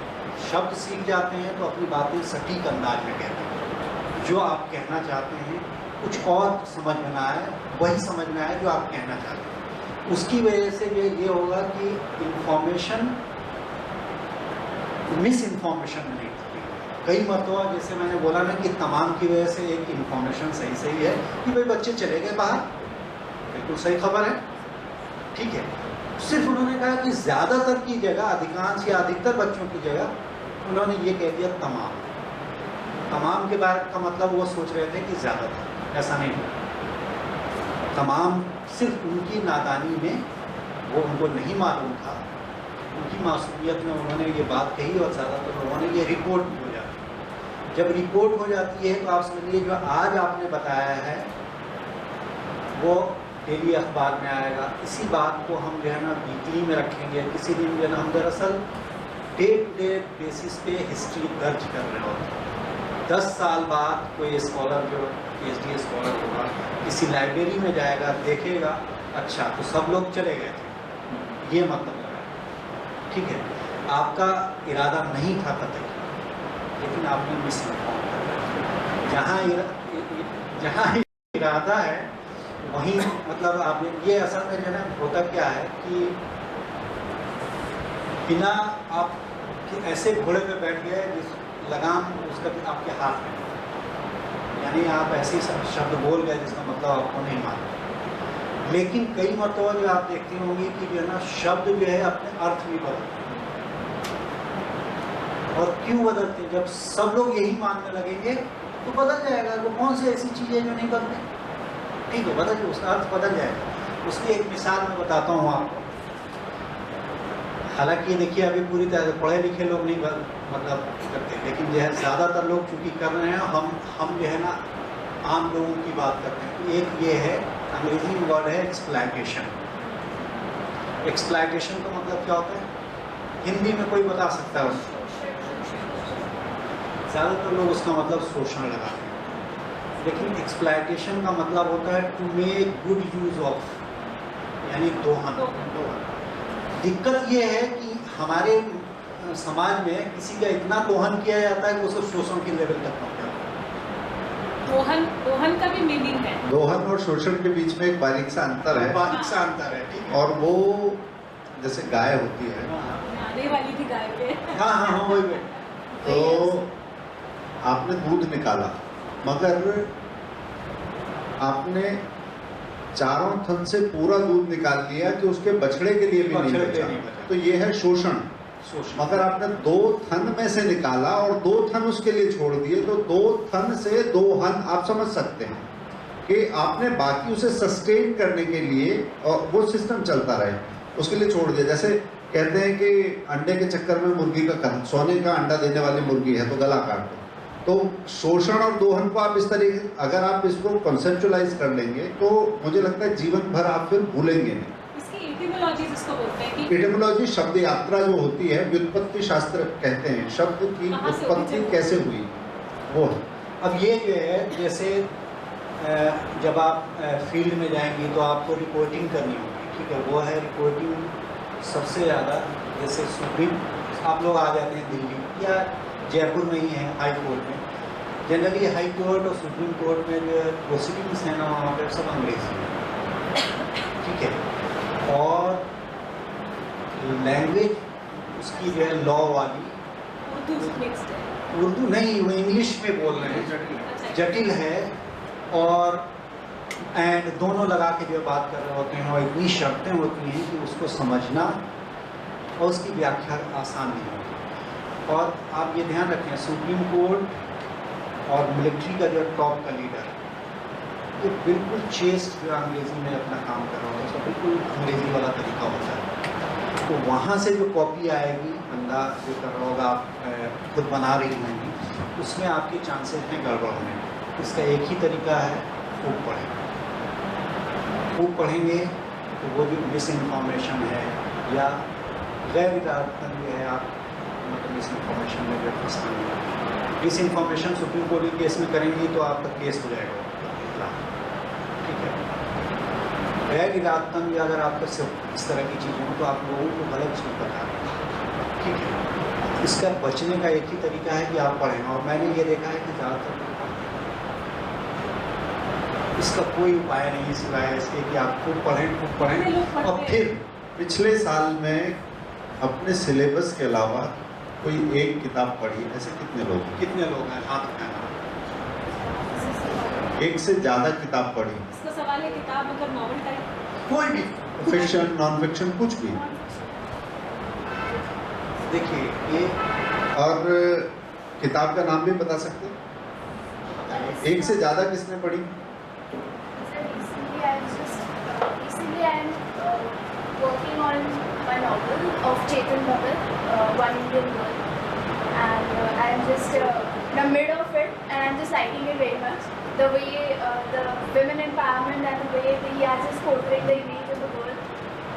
शब्द सीख जाते हैं तो अपनी बातें सटीक अंदाज में कहते हैं। जो आप कहना चाहते हैं कुछ और समझ में ना आए, वही समझ में आए जो आप कहना चाहते हैं। उसकी वजह से ये होगा कि इंफॉर्मेशन मिस इन्फॉर्मेशन नहीं होती। कई मरतबा जैसे मैंने बोला ना कि तमाम की वजह से एक इंफॉर्मेशन सही है कि भाई बच्चे चले गए बाहर, बिल्कुल सही खबर है, ठीक है। सिर्फ उन्होंने कहा कि ज़्यादातर की जगह, अधिकांश या अधिकतर बच्चों की जगह उन्होंने ये कह दिया तमाम। तमाम के बारे का मतलब वो सोच रहे थे कि ज़्यादातर, ऐसा नहीं है। तमाम सिर्फ उनकी नादानी में, वो उनको नहीं मालूम था, उनकी मासूमियत में उन्होंने ये बात कही और ज़्यादातर लोगों ने ये रिपोर्ट भी हो जाती है। जब रिपोर्ट हो जाती है तो आप समझिए जो आज आपने बताया है वो डेली अखबार में आएगा। इसी बात को हम जो है ना वीकली में रखेंगे, किसी दिन जो है ना हम दरअसल डे टू डे बेसिस पे हिस्ट्री दर्ज कर रहे होते हैं। 10 साल बाद कोई स्कॉलर जो PhD स्कॉलर होगा किसी लाइब्रेरी में जाएगा, देखेगा अच्छा तो सब लोग चले गए थे, ये मतलब है, ठीक है। आपका इरादा नहीं था कतई, लेकिन आपने मिस इन्फॉर्म कर दिया। जहाँ इरादा है वहीं मतलब आपने ये असल में जो है होता क्या है कि बिना आप ऐसे घोड़े पे बैठ गए जिस लगाम उसका आपके हाथ में, यानी आप ऐसे शब्द बोल गए जिसका मतलब आपको नहीं मालूम। लेकिन कई मरतबा जो आप देखते होंगे कि जो है ना शब्द जो है अपने अर्थ भी बदलते हैं। और क्यों बदलते हैं? जब सब लोग यही मानने लगेंगे तो बदल जाएगा। वो कौन सी ऐसी चीज़ें जो नहीं बदलते, ठीक है, बदल, उसका अर्थ बदल जाएगा। उसकी एक मिसाल मैं बताता हूँ आपको। हालांकि ये देखिए अभी पूरी तरह से पढ़े लिखे लोग नहीं मतलब करते, लेकिन जो है ज़्यादातर लोग चूँकि कर रहे हैं, हम जो है ना आम लोगों की बात करते हैं। एक ये है, अंग्रेजी में वर्ड है एक्सप्लॉयटेशन। एक्सप्लॉयटेशन का मतलब क्या होता है? हिंदी में कोई बता सकता है उसको? ज़्यादातर लोग उसका मतलब शोषण लगाते हैं, लेकिन एक्सप्लॉयटेशन का मतलब होता है to make good use of, यानी दोहन। दिक्कत ये है कि हमारे समाज में किसी का इतना दोहन किया जाता है कि उसको शोषण के लेवल तक पहुंच जाता है। दोहन का भी मीनिंग है। दोहन और शोषण के बीच में एक बारीक सा अंतर है, बारीक सा अंतर है, ठीक है। और वो जैसे गाय होती है, आने वाली थी गाय पे। हाँ हाँ हाँ वही। तो आपने दूध निकाला, मगर आपने चारों थन से पूरा दूध निकाल लिया कि उसके बछड़े के लिए भी नहीं बचा, तो ये है शोषण। मगर आपने 2 थन में से निकाला और 2 थन उसके लिए छोड़ दिए, तो 2 थन से 2 हन, आप समझ सकते हैं कि आपने बाकी उसे सस्टेन करने के लिए और वो सिस्टम चलता रहे उसके लिए छोड़ दिया। जैसे कहते हैं कि अंडे के चक्कर में मुर्गी का सोने का अंडा देने वाली मुर्गी है तो गला काट दो। तो शोषण और दोहन को आप इस तरीके, अगर आप इसको कॉन्सेप्चुअलाइज कर लेंगे तो मुझे लगता है जीवन भर आप फिर भूलेंगे नहीं। इसकी एटिमोलॉजी जिसको बोलते हैं कि एटिमोलॉजी शब्द यात्रा जो होती है, व्युत्पत्ति शास्त्र कहते हैं, शब्द की उत्पत्ति कैसे हुई वो है। अब ये जो है, जैसे जब आप फील्ड में जाएंगे तो आपको रिपोर्टिंग करनी होगी, ठीक है। वो है रिपोर्टिंग सबसे ज़्यादा, जैसे सुप्रीम आप लोग आ जाते हैं दिल्ली या जयपुर में ही है हाई कोर्ट में। जनरली हाई कोर्ट और सुप्रीम कोर्ट में जो प्रोसीडिंग्स हैं ना वहाँ पर सब अंग्रेजी में, ठीक है। और लैंग्वेज उसकी जो है लॉ वाली उर्दू मिक्स्ड है। उर्दू नहीं, वो इंग्लिश में बोल रहे हैं, अच्छा। जटिल है और एंड दोनों लगा के जो बात कर रहे होते हैं और इतनी शर्तें होती हैं कि उसको समझना और उसकी व्याख्या आसान नहीं होती। और आप ये ध्यान रखें, सुप्रीम कोर्ट और मिलिट्री का जो टॉप का लीडर, ये बिल्कुल चेस्ट जो अंग्रेज़ी में अपना काम कर रहा होता है, उसका बिल्कुल अंग्रेज़ी वाला तरीका होता है। तो वहाँ से जो कॉपी आएगी, बंदा जो कर रहा होगा, आप खुद बना रही होंगी, उसमें आपके चांसेस हैं गड़बड़ होने के। इसका एक ही तरीका है, खूब पढ़ें। खूब पढ़ेंगे तो वो जो मिस इन्फॉर्मेशन है या गैर इरादतन जो है, आप मतलब मिस इन्फॉर्मेशन में जो फंसाएंगे। मिस इन्फॉर्मेशन सुप्रीम कोर्ट के केस में करेंगी तो आपका केस हो जाएगा, ठीक है। गैर इरादतन या अगर आपका सिर्फ इस तरह की चीज़ें हो तो आप लोगों को गलत चीज़ बता रहे हैं, ठीक है। इसका बचने का एक ही तरीका है कि आप पढ़ें, और मैंने ये देखा है कि ज़्यादातर इसका कोई उपाय नहीं सिवाय इसके कि आप खूब पढ़ें। और फिर पिछले साल में अपने सिलेबस के अलावा कोई एक किताब पढ़ी, ऐसे कितने लोग हैं? कितने लोग हैं? हाथ उठाना। एक से ज़्यादा किताब पढ़ी? इसका सवाल है किताब मतलब नॉवल टाइप, कोई भी फिक्शन, नॉन फिक्शन, कुछ भी। देखिए ये, और किताब का नाम भी बता सकते हैं? एक से ज़्यादा किसने पढ़ी? Recently I am working on my novel of Chetan Bhagat, One Indian Girl, and I am just in the mid of it, and I am just liking it very much. The way the women empowerment and the way he has just portrayed the image of the girl,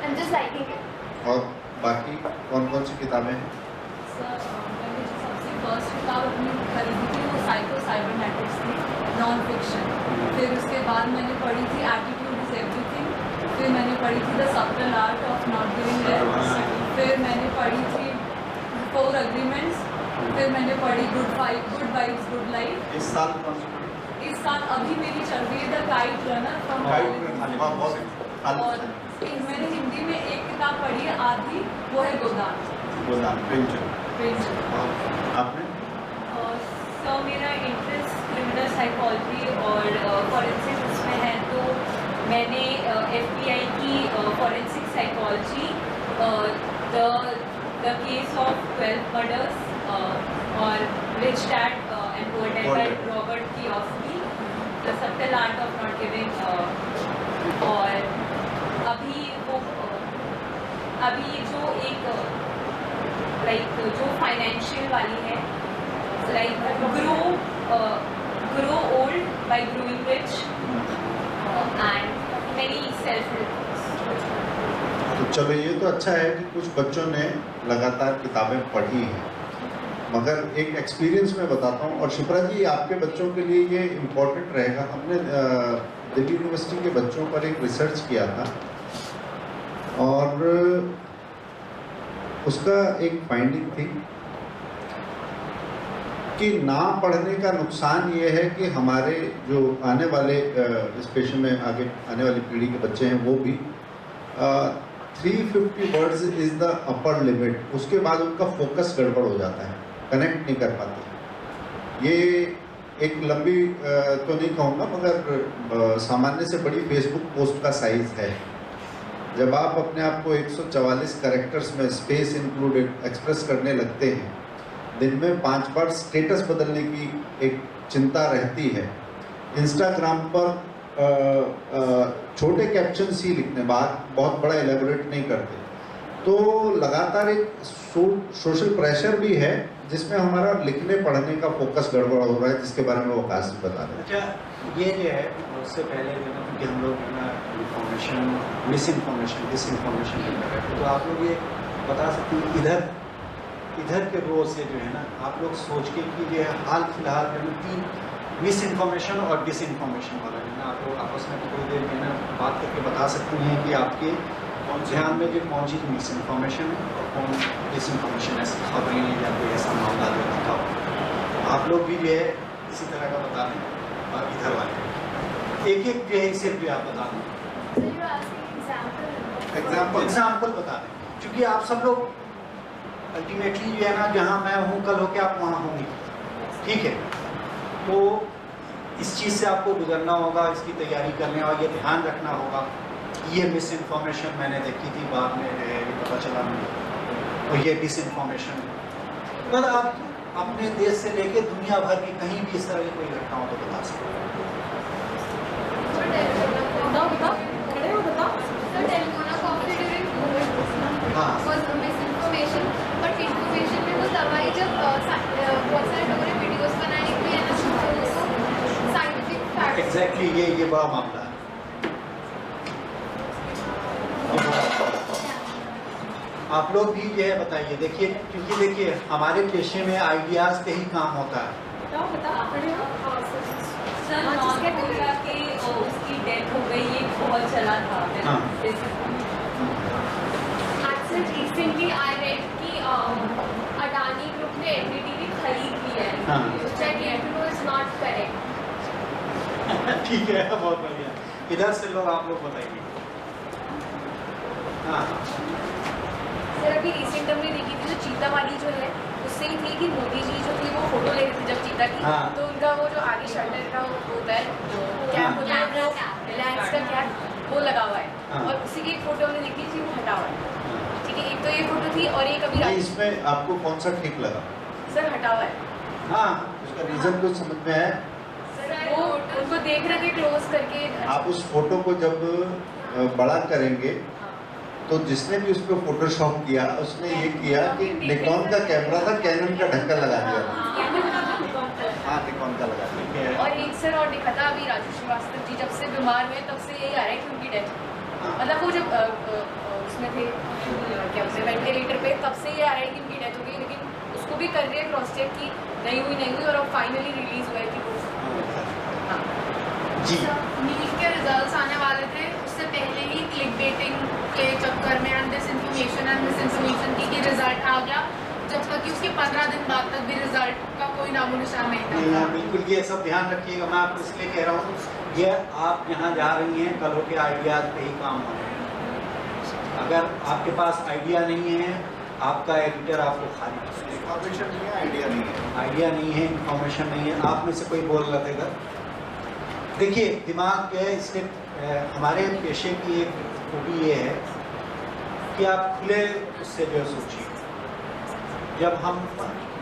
I am just liking it. और बाकी कौन-कौन सी किताबें हैं? सर मैंने जो सबसे फर्स्ट किताब अपनी खरीदी थी वो साइबरनेटिक्स थी, नॉन फिक्शन। फिर उसके बाद मैंने पढ़ी थी एटीट्यूड इज एवरीथिंग। फिर मैंने पढ़ी थी the subtle art of not giving less. फिर मैंने पढ़ी थी 4 एग्रीमेंट्स। फिर मैंने पढ़ी गुड वाइब्स गुड लाइफ। इस साल कौन सी पढ़ी? इस साल अभी मेरी चल रही है द काइट रनर फ्रॉम और मैंने हिंदी में एक किताब पढ़ी है आधी, वो है गोदान प्रेमचंद। आपने? सर मेरा इंटरेस्ट क्रिमिनल साइकोलॉजी और फॉरेंसिक्स में है, तो मैंने FBI की forensic psychology, the case of 12 murders और rich dad and poor dad by Robert Kiyosaki, the subtle art of not giving, और अभी जो एक लाइक जो फाइनेंशियल वाली है, like grow old by growing rich and many self help. तो चलो, ये तो अच्छा है कि कुछ बच्चों ने लगातार किताबें पढ़ी हैं, मगर एक एक्सपीरियंस मैं बताता हूँ। और शिप्रा जी, आपके बच्चों के लिए ये इम्पोर्टेंट रहेगा। हमने दिल्ली यूनिवर्सिटी के बच्चों पर एक रिसर्च किया था और उसका एक फाइंडिंग थी कि ना पढ़ने का नुकसान ये है कि हमारे जो आने वाले इस पेशे में आगे आने वाली पीढ़ी के बच्चे हैं वो भी 350 words is the upper limit. उसके बाद उनका फोकस गड़बड़ हो जाता है, कनेक्ट नहीं कर पाते। ये एक लंबी तो नहीं कहूँगा, मगर सामान्य से बड़ी फेसबुक पोस्ट का साइज़ है। जब आप अपने आप को 144 कैरेक्टर्स में स्पेस इंक्लूडेड एक्सप्रेस करने लगते हैं, दिन में 5 बार स्टेटस बदलने की एक चिंता रहती है। इंस्टाग्राम पर छोटे कैप्शंस ही लिखने, बहुत बड़ा एलेबोरेट नहीं करते। तो लगातार एक सोशल प्रेशर भी है जिसमें हमारा लिखने पढ़ने का फोकस गड़बड़ हो रहा है, जिसके बारे में वो काश बता रहे हैं। अच्छा, ये जो है उससे पहले जो है कि हम लोग इन्फॉर्मेशन, मिस इन्फॉर्मेशन, डिसइन्फॉर्मेशन कर रहे थे, तो आप लोग ये बता सकते हैं इधर के रो से जो है ना, आप लोग सोच के कि ये हाल फिलहाल जो 3 मिस इन्फॉर्मेशन और डिसइन्फॉर्मेशन वाला जो है ना, आप लोग आपस में थोड़ी देर में ना बात करके बता सकते हैं कि आपके ध्यान में जो कौन चीज़ मिस इन्फॉर्मेशन है और कौन डिसइन्फॉर्मेशन, ऐसी खबरें या कोई ऐसा मामला जो दिखा हो। आप लोग भी जो है इसी तरह का बता दें और इधर वाले एक जो है सिर्फ भी आप बता दें, So you are asking example. Example बता दें, क्योंकि आप सब लोग अल्टीमेटली जो है ना, जहाँ मैं हूँ कल होके आप वहाँ होंगे, ठीक है। तो इस चीज़ से आपको गुजरना होगा, इसकी तैयारी करने होगा, ये ध्यान रखना होगा। ये मिस इन्फॉर्मेशन मैंने देखी थी, बाद में ये पता चला मुझे, और ये डिस इन्फॉर्मेशन पर आप अपने देश से लेके दुनिया भर की कहीं भी इस तरह की कोई घटना हो तो बता सकते हैं। So Telangana coffee during COVID हाँ was misinformation, but information में वो दवाई जब बहुत सारे लोगों ने वीडियोस बनाए कोई है ना साइंटिफिक फैक्ट एग्जैक्टली ये बड़ा मामला है। आप लोग भी ये बताइए, देखिए, क्योंकि देखिए हमारे पेशे में आइडियाज़ पे ही काम होता है। सर नॉर्थ कोरिया के उसकी डेथ हो गई, ये बहुत चला था। हाँ। एक्चुअली रिसेंटली आई रेड कि अडानी ग्रुप ने एनडीटीवी खरीद लिया है, हाँ। which I came to know is not correct. ठीक है, बहुत बढ़िया। इधर से लोग, आप लोग बताइए। हाँ सर अभी रिसेंट हमने देखी थी जो चीता वाली जो है, उससे ही थी कि मोदी जी जो थे वो फोटो ले रहे थे जब चीता की, हाँ। तो उनका वो जो आगे शल्टर का वो होता है क्या हाँ। होता है वो रिलायंस का क्या वो लगा हुआ है, हाँ। और उसी की एक फोटो हमने देखी थी वो हटा हुआ है। ठीक है, एक तो ये फोटो थी और एक अभी नहीं, इसमें आपको कौन सा ठीक लगा? सर हटा हुआ है। हाँ उसका रीजन कुछ समझ में है? सर वो उनको देख रहे थे क्लोज करके। आप उस फोटो को जब बड़ा करेंगे तो जिसने भी उस पर फोटोशॉप किया उसने ये किया कि निकॉन का कैमरा था, कैनन का ढक्कन लगा दिया। हाँ, निकॉन का लगा दिया। और एक सर और दिखा था अभी राजू श्रीवास्तव जी जब से बीमार हुए तब से यही आ रहा है कि उनकी डेथ, मतलब वो जब उसमें थे क्या बोलते वेंटिलेटर पे, तब से ये आ रहा है कि उनकी डेथ हो गई, लेकिन उसको भी कर रहे हैं क्रॉस चेक की नहीं हुई और अब फाइनली रिलीज हुआ है कि वो। हाँ जी, नीट के रिजल्ट्स आने वाले थे, उससे पहले ही क्लिक बेटिंग के चक्कर में एंड मिस इन्फॉर्मेशन की कि रिजल्ट आ गया, जब तक कि उसके 15 दिन बाद तक भी रिजल्ट का कोई नामो निशान नहीं नहीं, था। हाँ, बिल्कुल ये सब ध्यान रखिएगा। मैं आपको इसलिए कह रहा हूँ, ये आप यहाँ जा रही हैं कल के आइडियाज़ पे ही काम हो रहे हैं। अगर आपके पास आइडिया नहीं है, आपका एडिटर आपको खाली इन्फॉर्मेशन नहीं है, आइडिया नहीं है। आइडिया नहीं है, इन्फॉर्मेशन नहीं है। आप में से कोई बोल रहा था, देखिए दिमाग जो है, इससे हमारे पेशे की एक खूबी ये है कि आप खुले उससे जो है सोचिए। जब हम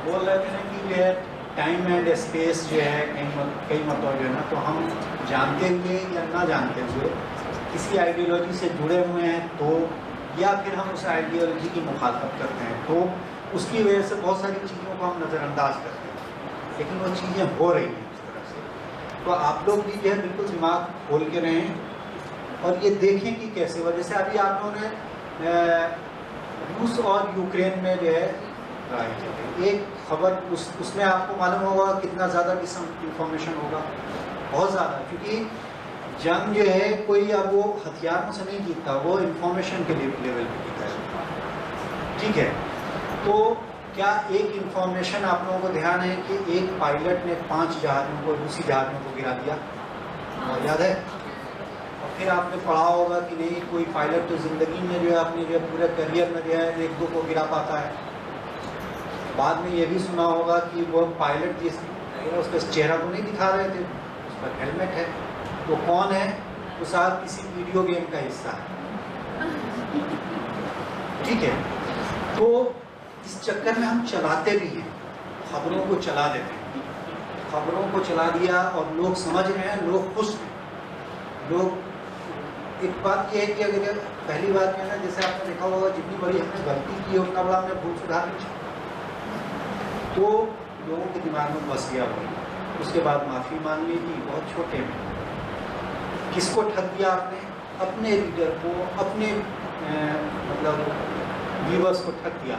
बोल रहे थे ना कि जो है टाइम एंड स्पेस जो है कई मतों जो है ना, तो हम जानते हुए या ना जानते हुए किसी आइडियोलॉजी से जुड़े हुए हैं, तो या फिर हम उस आइडियोलॉजी की मुखालफत करते हैं, तो उसकी वजह से बहुत सारी चीज़ों को हम नज़रअंदाज करते हैं, लेकिन वो चीज़ें हो रही हैं इस तरह से। तो आप लोग भी जो है बिल्कुल दिमाग खोल के रहें और ये देखें कि कैसे हुआ। जैसे अभी आप लोगों ने रूस और यूक्रेन में जो है एक खबर, उसमें आपको मालूम होगा कितना ज़्यादा डिसइंफॉर्मेशन होगा, बहुत ज़्यादा, क्योंकि जंग जो है कोई अब वो हथियारों से नहीं जीतता, वो इन्फॉर्मेशन के लेवल पे जीता है। ठीक है, तो क्या एक इन्फॉर्मेशन आप लोगों को ध्यान है कि एक पायलट ने 5 जहाज़ों को, रूसी जहाज़ों को गिरा दिया, याद है? और फिर आपने पढ़ा होगा कि नहीं, कोई पायलट तो ज़िंदगी में जो है अपने जो पूरे करियर में जो है 1-2 को गिरा पाता है। बाद में ये भी सुना होगा कि वो पायलट जिस उसका चेहरा तो नहीं दिखा रहे थे, उस पर हेलमेट है, वो कौन है? वो साहब किसी वीडियो गेम का हिस्सा है। ठीक है, तो इस चक्कर में हम चलाते भी हैं, खबरों को चला देते हैं, खबरों को चला दिया और लोग समझ रहे हैं, लोग खुश हैं। लोग एक बात ये है कि अगर पहली बात क्या है ना, जैसे आपने देखा होगा जितनी बड़ी हमने गलती की है उतना बड़ा हमने भूल सुधार नहीं, तो लोगों के दिमाग में बस गया वही। उसके बाद माफ़ी मांग ली थी बहुत छोटे में। किसको ठग दिया आपने? अपने रीडर को, अपने मतलब व्यूअर्स को ठग दिया।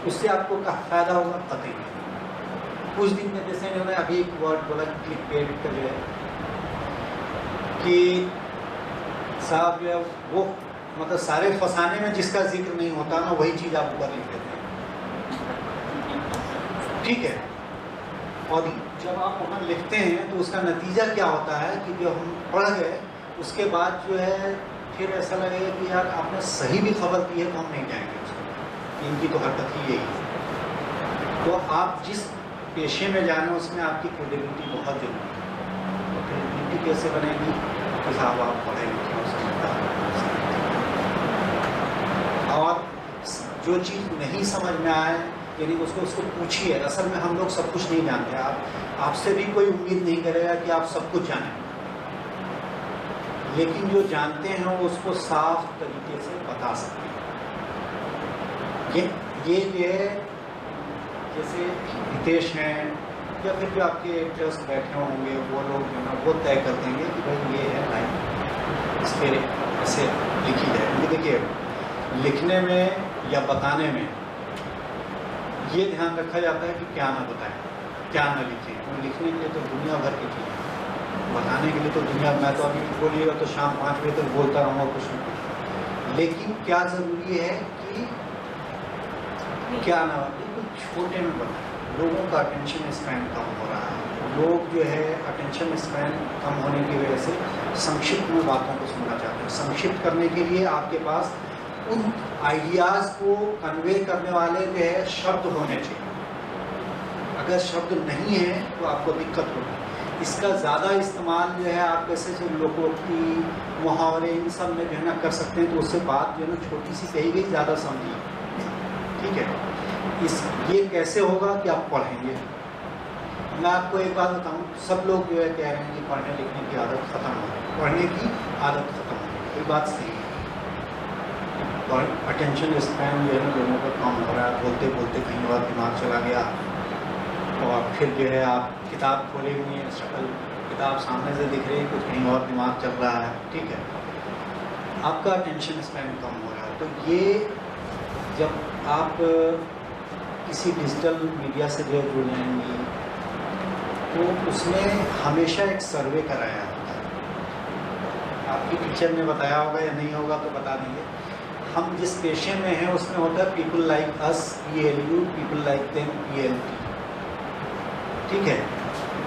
उससे आपको क्या फ़ायदा होगा पता ही नहीं। कुछ दिन में जैसे इन्होंने अभी एक वर्ड बोला क्लिक पेड का जो है कि साहब जो है वो मतलब सारे फसाने में जिसका जिक्र नहीं होता ना, वही चीज़ आप ऊपर लिख देते हैं। ठीक है, और जब आप वहाँ लिखते हैं तो उसका नतीजा क्या होता है कि जो हम पढ़ गए उसके बाद जो है फिर ऐसा लगेगा कि यार आपने सही भी खबर दी है तो हम नहीं जाएंगे उसको। इनकी तो हरकत ही यही है। तो आप जिस पेशे में जा रहे हैं उसमें आपकी क्रेडिबिलिटी बहुत जरूरी है। तो क्रेडिबिलिटी कैसे बनेगी कि साहब आप पढ़े लिखे हो, समझदार हो। और जो चीज़ नहीं समझ में आए यानी उसको पूछिए। असल में हम लोग सब कुछ नहीं जानते। आपसे भी कोई उम्मीद नहीं करेगा कि आप सब कुछ जानें, लेकिन जो जानते हैं वो उसको साफ तरीके से बता सकते हैं। ये जो है जैसे हितेश हैं या फिर जो आपके एक्टर्स बैठे होंगे वो लोग जो ना वो तय कर देंगे कि भाई ये है लाइन, इस पर ऐसे लिखी जाए। क्योंकि देखिए लिखने में या बताने में ये ध्यान रखा जाता है कि क्या ना बताएं, क्या ना लिखें। तो लिखने के लिए तो दुनिया भर की चीज़ें, बताने के लिए तो दुनिया, मैं तो अभी बोलिएगा तो शाम 5 बजे तक बोलता रहूँगा कुछ नहीं। लेकिन क्या ज़रूरी है कि क्या ना बिल्कुल छोटे में बताएं। लोगों का अटेंशन स्पैन कम हो रहा है। लोग जो है अटेंशन स्पैन कम होने की वजह से संक्षिप्त में बातों को सुनना चाहते हैं। संक्षिप्त करने के लिए आपके पास उन आइडियाज़ को कन्वे करने वाले जो है शब्द होने चाहिए। अगर शब्द नहीं है तो आपको दिक्कत होगी। इसका ज़्यादा इस्तेमाल जो है आप कैसे जो लोकोक्ति, मुहावरे, इन सब में जो है ना कर सकते हैं, तो उससे बात जो है ना छोटी सी कही गई ज़्यादा समझिए। ठीक है, ये कैसे होगा कि आप पढ़ेंगे। मैं आपको एक बात बताऊँ, सब लोग जो है कह रहे हैं कि पढ़ने लिखने की आदत ख़त्म हो गई, पढ़ने की आदत ख़त्म हो गई। ये बात सही है। और अटेंशन स्पैन जो है ना लोगों का कम हो रहा है। बोलते बोलते कहीं और दिमाग चला गया और फिर जो है आप किताब खोले हुए हैं, शक्ल किताब सामने से दिख रही है, कुछ कहीं और दिमाग चल रहा है। ठीक है, आपका अटेंशन स्पैन कम हो रहा है। तो ये जब आप किसी डिजिटल मीडिया से जो जुड़ जाएंगी तो उसमें हमेशा एक सर्वे कराया जाता है। आपकी टीचर ने बताया होगा या नहीं होगा तो बता देंगे। हम जिस पेशे में हैं उसमें होता है people like us, PLU, people like them, PLT। ठीक है,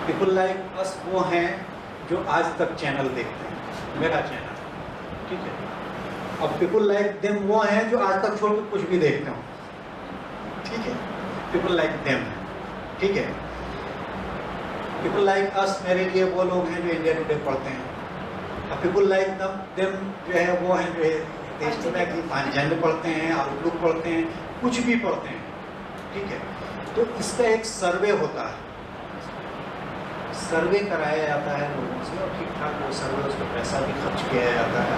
पीपल लाइक अस वो हैं जो आज तक चैनल देखते हैं, मेरा चैनल। ठीक है, अब पीपल लाइक देम वो हैं जो आज तक छोड़ के कुछ भी देखते हो। ठीक है, पीपल लाइक देम। ठीक है, पीपल लाइक अस मेरे लिए वो लोग हैं जो इंडिया टुडे पढ़ते हैं। अब पीपल लाइक देम जो है वो हैं जो देश दुनिया की पांचजन्य पढ़ते हैं, आउटलुक पढ़ते हैं, कुछ भी पढ़ते हैं। ठीक है, तो इसका एक सर्वे होता है, सर्वे कराया जाता है लोगों से और ठीक ठाक वो सर्वे, उस पर पैसा भी खर्च किया जाता है।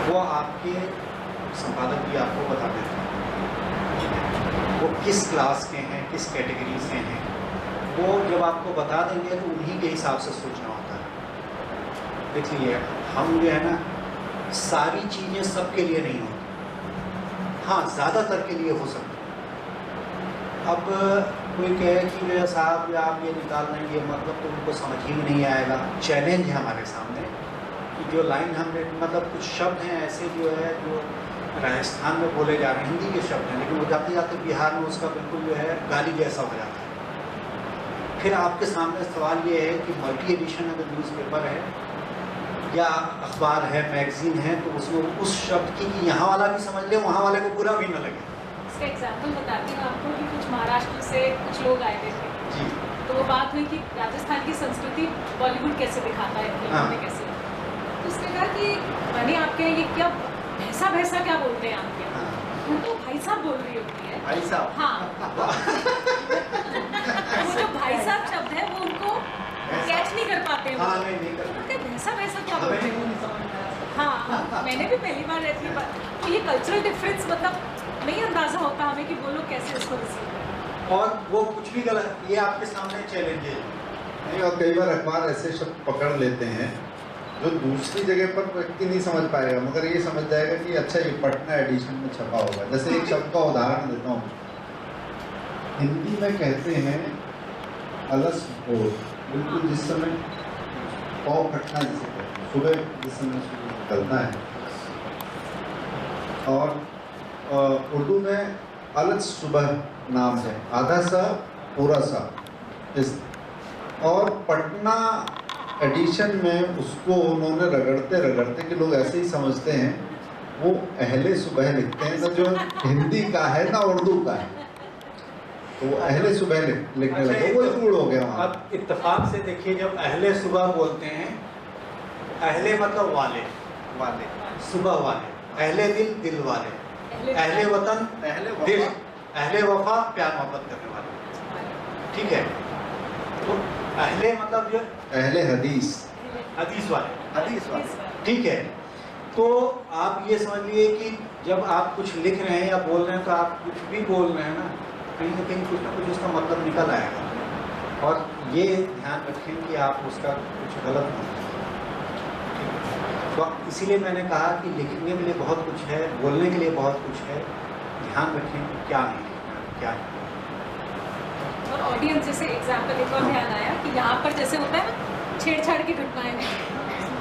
वो आपके संपादक भी आपको बता देते हैं वो किस क्लास के हैं, किस कैटेगरी से हैं। वो जब आपको बता देंगे तो उन्हीं के हिसाब से सोचना होता है। देखिए हम जो है ना सारी चीज़ें सबके लिए नहीं होती, हाँ ज़्यादातर के लिए हो सकती है। अब कोई कहे कि मेरा साहब या आप ये निकाल रहे हैं ये मतलब तो उनको समझ ही में नहीं आएगा। चैलेंज है हमारे सामने कि जो लाइन हमने मतलब कुछ शब्द हैं ऐसे जो है जो राजस्थान में बोले जा रहे हैं, हिंदी के शब्द हैं, लेकिन वो जाते जाते बिहार में उसका बिल्कुल जो है गाली जैसा हो जाता है। फिर आपके सामने सवाल ये है कि मल्टी एडिशन अगर न्यूज़पेपर है या अखबार है, मैगजीन है, तो उसमें उस शब्द की कि यहाँ वाला भी समझ ले, वहाँ वाले को बुरा भी न लगे। इसका एग्जाम्पल बताती हूँ आपको कि कुछ महाराष्ट्र से कुछ लोग आए थे जी, तो वो बात हुई कि राजस्थान की संस्कृति बॉलीवुड कैसे दिखाता है, फिल्मों में कैसे। तो उसने कहा कि मैंने आपके ये क्या भैंसा भैंसा क्या बोलते हैं आपके, वो तो भाई साहब बोल रही होती है। भाई साहब, हाँ वो जो भाई साहब शब्द है वो उनको कैच नहीं कर पाते हैं। हाँ नहीं कर बोलते भैंसा भैंसा क्या बोलते हैं। हाँ मैंने भी पहली बार रहती है, तो ये कल्चरल डिफरेंस मतलब नहीं अंदाजा होता हमें कि वो लोग कैसे उसको रिसीव करें। और वो कुछ भी गलत, ये आपके सामने चैलेंज है। नहीं, और कई बार अखबार ऐसे शब्द पकड़ लेते हैं जो दूसरी जगह पर व्यक्ति नहीं समझ पाएगा, मगर ये समझ जाएगा कि अच्छा ये पटना एडिशन में छपा होगा। जैसे एक शब्द का उदाहरण देता हूँ, हिंदी में कहते हैं अलस भोर, बिल्कुल जिस समय पौ फटना जिसे कहते हैं, सुबह जिस समय सूरज निकलता है। और उर्दू में अलस सुबह नाम है, आधा सा पूरा सा इस, और पटना एडिशन में उसको उन्होंने रगड़ते रगड़ते कि लोग ऐसे ही समझते हैं वो अहले सुबह लिखते हैं, तो जो हिंदी का है ना उर्दू का है, तो वो अहले सुबह लिखने लगे, वो रूढ़ हो गया वहाँ। अब इत्तेफाक से देखिए, जब अहले सुबह बोलते हैं, अहले मतलब वाले, वाले सुबह वाले, अहले दिल दिल वाले, अहले वतन दिल, अहले वफा प्यार मोहब्बत करने वाले, ठीक है। तो अहले मतलब जो अहले हदीस, हदीस वाले, ठीक है। तो आप ये समझिए कि जब आप कुछ लिख रहे हैं या बोल रहे हैं, तो आप कुछ भी बोल रहे हैं ना कहीं कुछ ना कुछ उसका मतलब निकल आएगा, और ये ध्यान रखें कि आप उसका कुछ गलत नहीं। तो इसीलिए मैंने कहा कि लिखने के लिए बहुत कुछ है, बोलने के लिए बहुत कुछ है, ध्यान रखें कि क्या नहीं लिखना, क्या नहीं। और ऑडियंस, जैसे एग्जाम्पल एक और ध्यान आया कि यहाँ पर जैसे होता है ना छेड़छाड़ की घटनाएं हैं,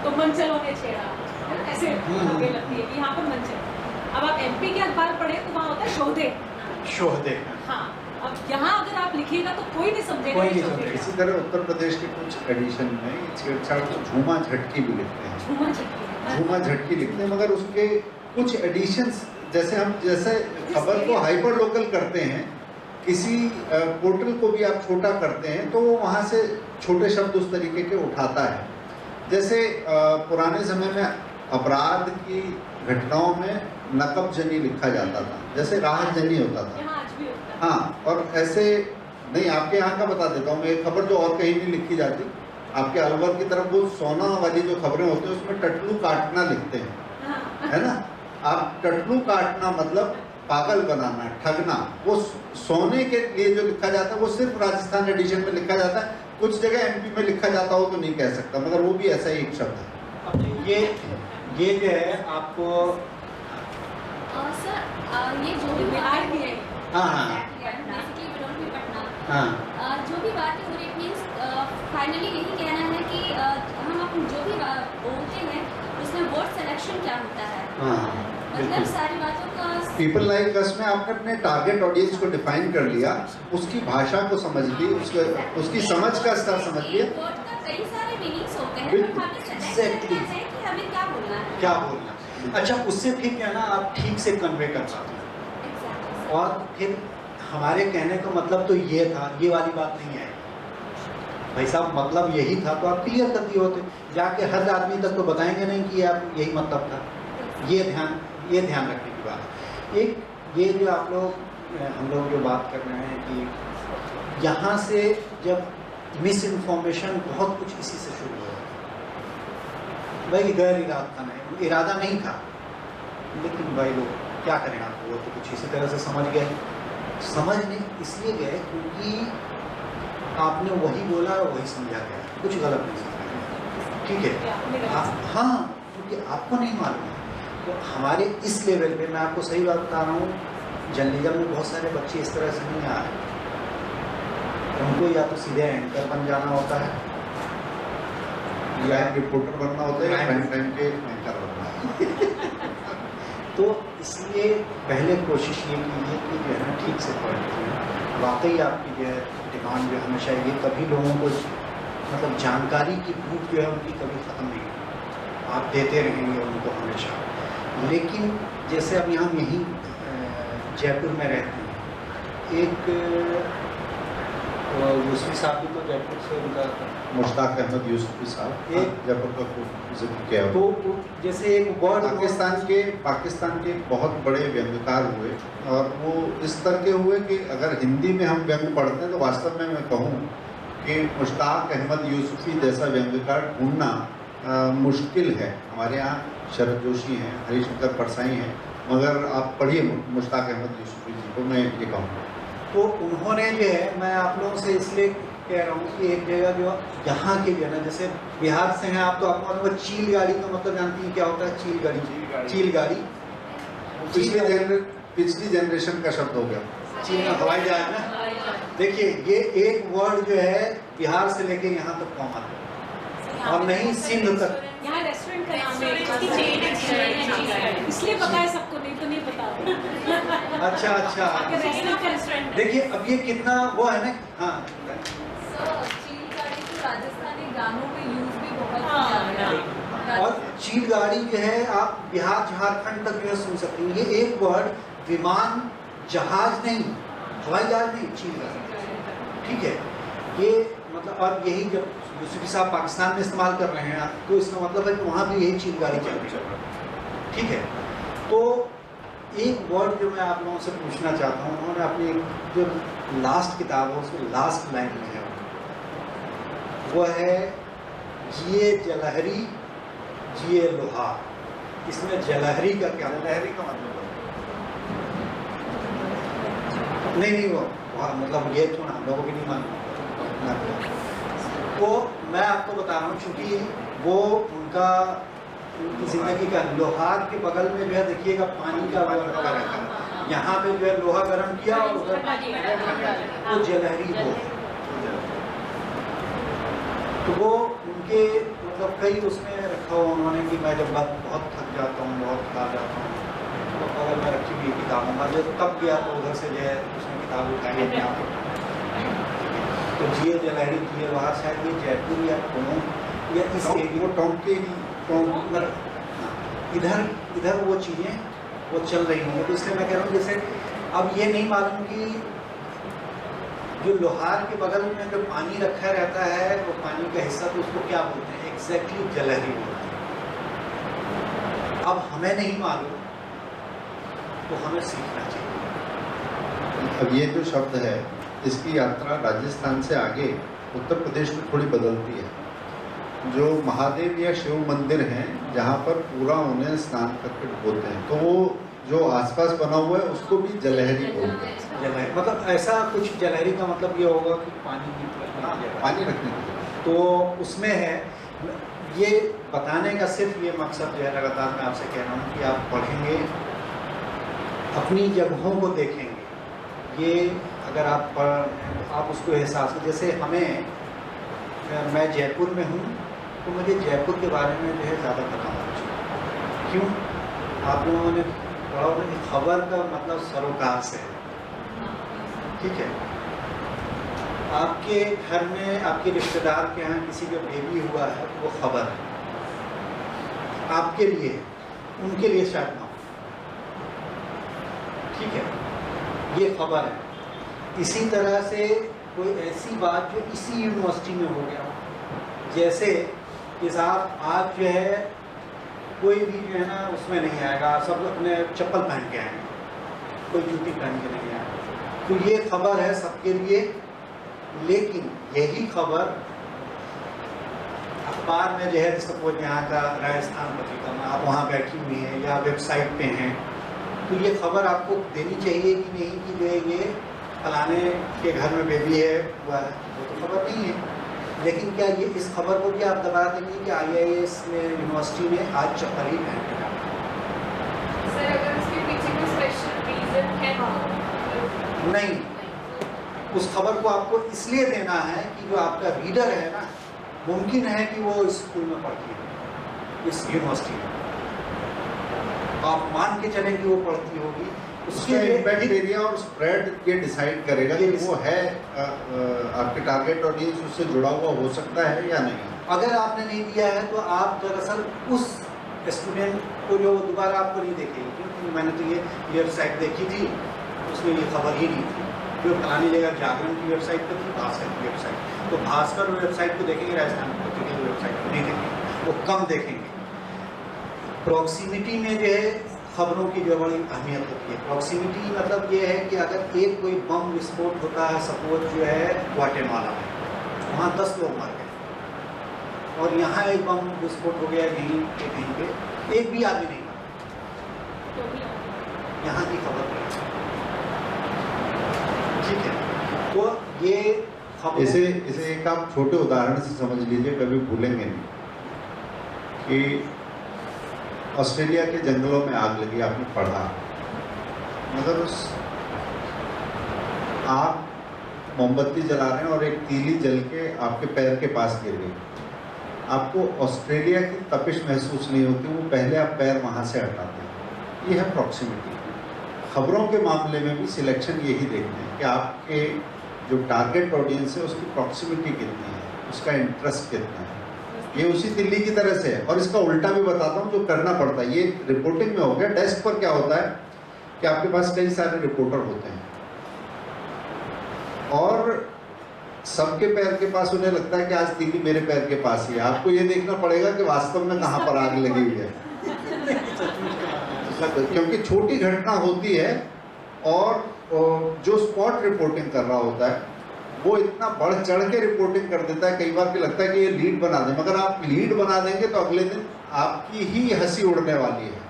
तो मंचलों ने छेड़ा, है ना, ऐसे आगे लगती है कि यहाँ पर मंचल। अब आप एमपी के अखबार पढ़े तो वहाँ होता है शोधे, शोहदे, हाँ। अब यहाँ अगर आप लिखिएगा तो कोई नहीं समझेगा कोई कि नहीं शोधे समझेगा। क्या। इसी तरह उत्तर प्रदेश के कुछ एडिशन में छेड़छाड़ को झूमा झटकी भी लिखते हैं, झूमा झटकी। झूमा झटकी लिखते हैं, मगर उसके कुछ एडिशंस, जैसे हम जैसे खबर को हाइपर लोकल करते हैं, किसी पोर्टल को भी आप छोटा करते हैं तो वो वहाँ से छोटे शब्द उस तरीके के उठाता है। जैसे पुराने समय में अपराध की घटनाओं में नकब जनी लिखा जाता था, जैसे राहत जनी होता था, यहाँ आज भी होता है। हाँ। और ऐसे नहीं, आपके यहाँ का बता देता हूँ मैं, एक खबर जो और कहीं नहीं लिखी जाती, आपके अलवर की तरफ वो सोना वाली जो खबरें होती हैं उसमें टटलू काटना लिखते हैं, हाँ। है ना। आप टटलू काटना मतलब पागल बनाना, ठगना, वो सोने के लिए जो लिखा जाता है वो सिर्फ राजस्थान एडिशन में लिखा जाता है, कुछ जगह एमपी में लिखा जाता हो तो नहीं कह सकता, मगर वो भी ऐसा ही एक शब्द है। अब ये जो है आपको, सर ये जो भी बिहार की है। हाँ हाँ basically we don't be Patna, हाँ, जो भी बातें हो रही है मीन्स फाइनली यही कहना है कि हम अपन जो भी बोलते हैं उसमें वर्ड सिलेक्शन क्या होता है, हाँ, मतलब सारी बातों का पीपल लाइक अस में आपने अपने टारगेट ऑडियंस को डिफाइन कर लिया, उसकी भाषा को समझ ली, उसकी समझ का स्तर समझ लिया। वर्ड का कई सारे मीनिंग्स होते हैं, बिल्कुल, बट हमें सेलेक्ट करना है कि हमें क्या बोलना है। क्या बोलना। अच्छा, उससे ठीक है ना, आप ठीक से कन्वे कर पाते हैं। Exactly, और फिर हमारे कहने का मतलब तो ये था, ये वाली बात नहीं है भाई साहब, मतलब यही था तो आप क्लियर कर दिए होते, जाके हर आदमी तक तो बताएंगे नहीं कि आप यही मतलब था। ये ध्यान रखने की बात है। एक ये जो आप लोग हम लोग जो बात कर रहे हैं कि यहाँ से जब मिस इन्फॉर्मेशन बहुत कुछ इसी से शुरू हो रहा है, भाई गैर इरादा नहीं था, लेकिन भाई लोग क्या करें, आप वो तो कुछ इसी तरह से समझ गए। समझने इसलिए गए क्योंकि आपने वही बोला और वही समझा गया, कुछ गलत नहीं समझा गया, ठीक है। हाँ, क्योंकि आपको नहीं मालूम है। तो हमारे इस लेवल पे मैं आपको सही बात बता रहा हूँ, जर्नलिज्म में बहुत सारे बच्चे इस तरह से नहीं आ रहे, उनको या तो सीधे एंकर बन जाना होता है, या रिपोर्टर बनना होता है, टाइम टाइम के एंकर बनना है। तो इसलिए पहले कोशिश ये कीजिए कि जो है ना ठीक से पढ़ें। वाकई आपकी जो है डिमांड जो हमेशा ये, कभी लोगों को मतलब जानकारी की भूख जो है उनकी कभी ख़त्म नहीं होगी, आप देते रहेंगे उनको हमेशा। लेकिन जैसे अब हम यहीं जयपुर में रहते हैं, एक यूसुफी साहब भी तो जयपुर से, उनका मुश्ताक अहमद यूसुफी साहब एक जयपुर का खूब जिक्र किया। तो जैसे एक वर्ड पाकिस्तान के बहुत बड़े व्यंग्यकार हुए, और वो इस तरह के हुए कि अगर हिंदी में हम व्यंग्य पढ़ते हैं तो वास्तव में मैं कहूँ कि मुश्ताक अहमद यूसुफी जैसा व्यंग्यकार ढूंढना मुश्किल है। हमारे यहाँ शरद जोशी हैं, हरिशंकर परसाई हैं, मगर आप पढ़िए मुश्ताक अहमद यूसुफी जी को, मैं ये कहूँगा। तो उन्होंने जो है, मैं आप लोगों से इसलिए कह रहा हूँ कि एक जगह जो यहाँ के जो है ना, जैसे बिहार से हैं आप, तो आपको मालूम है चील गाड़ी का मतलब जानती हैं क्या होता है? चील गाड़ी पिछली जनरेशन का शब्द हो गया। चील में हवाई जहाज ना। देखिए ये एक वर्ड जो है बिहार से लेके यहाँ तक कॉमन है, और नहीं सिंध तक। यहाँ रेस्टोरेंट का नाम है, इसलिए पता है सबको, नहीं तो नहीं पता। अच्छा रेस्टोरेंट। देखिए अब ये कितना वो है ना। हाँ, चील गाड़ी तो राजस्थानी गानों में यूज भी बहुत किया गया है। और चील गाड़ी जो है आप बिहार झारखंड तक जो है सुन सकते हैं। ये एक वर्ड विमान जहाज नहीं, हवाई जहाज नहीं, चील गाड़ी, ठीक है। ये मतलब और यही जब यूसुफी साहब पाकिस्तान में इस्तेमाल कर रहे हैं तो इसका मतलब है कि वहाँ भी यही चील गाड़ी चल रही है, ठीक है। तो एक वर्ड जो मैं आप लोगों से पूछना चाहता हूँ, उन्होंने अपनी जो लास्ट किताब है उसमें लास्ट लाइन में है वो है जिए जलहरी जिए लोहार। इसमें जलहरी का क्या मतलब? जलहरी का मतलब नहीं वो मतलब ये थोड़ा हम लोगों की नहीं मालूम। तो मैं आपको बता रहा हूँ चूँकि वो उनकी ज़िंदगी का लोहार के बगल में जो है देखिएगा पानी का रखा रहता है, यहाँ पे जो है लोहा गर्म किया और उधर वो जलहरी हो। तो वो उनके मतलब कई उसमें रखा हुआ उन्होंने कि मैं जब बहुत थक जाता हूँ, बहुत थका जाता हूँ, तो अगर मैं रखी हुई किताबों में जो कब गया तो उधर से जो है उसने किताब उठाई अपने आप। तो जिए जलहरी जिए लोहार शायद ये जयपुर या टोंक या इस एरिया टोंक के इधर वो चीज़ें वो चल रही होंगी। तो इसलिए मैं कह रहा हूँ जैसे अब ये नहीं मालूम कि जो लोहार के बगल में जो पानी रखा रहता है वो पानी का हिस्सा तो उसको क्या बोलते हैं, एग्जैक्टली जलहरी बोलते हैं। अब हमें नहीं मालूम तो हमें सीखना चाहिए। अब ये जो शब्द है इसकी यात्रा राजस्थान से आगे उत्तर प्रदेश में थोड़ी बदलती है। जो महादेव या शिव मंदिर हैं जहाँ पर पूरा उन्हें स्नान करके डुबोते हैं, तो वो जो आसपास बना हुआ है उसको भी जलहरी बोलते हैं। जलहरी मतलब ऐसा कुछ, जलहरी का मतलब ये होगा कि पानी की पानी रखने के लिए। तो उसमें है ये बताने का सिर्फ ये मकसद जो है लगातार मैं आपसे कह रहा हूँ कि आप पढ़ेंगे, अपनी जगहों को देखेंगे। ये अगर आप उसको एहसास, जैसे हमें, मैं जयपुर में हूँ तो मुझे जयपुर के बारे में जो है ज़्यादा पता होना चाहिए। क्यों? आप लोगों ने पढ़ा होगा कि खबर का मतलब सरोकार से है, ठीक है। आपके घर में आपके रिश्तेदार के यहाँ किसी का बेबी हुआ है वो खबर है आपके लिए, उनके लिए शायद ना हो, ठीक है, ये खबर है। इसी तरह से कोई ऐसी बात जो इसी यूनिवर्सिटी में हो गया, जैसे कि साहब आज जो है कोई भी जो है ना उसमें नहीं आएगा, सब अपने चप्पल पहन के आएंगे, कोई जूती पहन के नहीं आएगा। तो ये खबर है सबके लिए, लेकिन यही खबर अखबार में जो है सपोज यहाँ का राजस्थान पत्रिका में आप वहाँ बैठी हुई हैं या वेबसाइट पे हैं, तो ये खबर आपको देनी चाहिए कि नहीं कि जो है ये फलाने के घर में बेबी है हुआ है, वो तो खबर नहीं है। लेकिन क्या ये इस खबर को भी आप दबा देंगे कि IIS में यूनिवर्सिटी में आज चप्पल ही पहन के जाना? सर अगर उसके पीछे कोई स्पेशल रीजन है तो नहीं, उस खबर को आपको इसलिए देना है कि जो आपका रीडर है ना, मुमकिन है कि वो स्कूल में पढ़ती है, इस यूनिवर्सिटी में, आप मान के चलें कि वो पढ़ती होगी, उसके इम्पैक्ट एरिया और स्प्रेड ये डिसाइड करेगा कि वो है आपके टारगेट ऑडियंस उससे जुड़ा हुआ हो सकता है या नहीं। अगर आपने नहीं दिया है तो आप दरअसल उस स्टूडेंट को जो दोबारा आपको नहीं देखेंगे, क्योंकि मैंने तो ये वेबसाइट देखी थी, उसमें ये खबर ही नहीं थी, जो फलानी जगह जागरण की वेबसाइट पर थी, भास्कर की वेबसाइट, तो भास्कर वेबसाइट को देखेंगे, राजस्थान पत्रिका की वेबसाइट को नहीं देखेंगे, वो कम देखेंगे। प्रॉक्सिमिटी में जो है खबरों की जो बड़ी अहमियत होती है। प्रॉक्सिमिटी मतलब ये है कि अगर एक कोई बम विस्फोट होता है, सपोज जो है ग्वाटेमाला में, वहाँ 10 लोग मर गए, और यहाँ एक बम विस्फोट हो गया यहीं पे कहीं पे, एक भी आदमी नहीं मरा, यहाँ की खबर नहीं, ठीक है। तो ये खबर इसे एक आप छोटे उदाहरण से समझ लीजिए, कभी भूलेंगे नहीं, कि ऑस्ट्रेलिया के जंगलों में आग लगी, आपने पढ़ा, मगर उस आप मोमबत्ती जला रहे हैं और एक तीली जल के आपके पैर के पास गिर गई, आपको ऑस्ट्रेलिया की तपिश महसूस नहीं होती, वो पहले आप पैर वहाँ से हटाते हैं। ये है प्रॉक्सिमिटी। खबरों के मामले में भी सिलेक्शन यही देखते हैं कि आपके जो टारगेट ऑडियंस है उसकी प्रॉक्सिमिटी कितनी है, उसका इंटरेस्ट कितना है। ये उसी दिल्ली की तरह से है। और इसका उल्टा भी बताता हूँ जो करना पड़ता है। ये रिपोर्टिंग में हो गया। डेस्क पर क्या होता है कि आपके पास कई सारे रिपोर्टर होते हैं और सबके पैर के पास उन्हें लगता है कि आज दिल्ली मेरे पैर के पास ही है। आपको ये देखना पड़ेगा कि वास्तव में कहाँ पर आग लगी हुई है, क्योंकि छोटी घटना होती है और जो स्पॉट रिपोर्टिंग कर रहा होता है वो इतना बढ़ चढ़ के रिपोर्टिंग कर देता है कई बार कि लगता है कि ये लीड बना दें, मगर आप लीड बना देंगे तो अगले दिन आपकी ही हंसी उड़ने वाली है।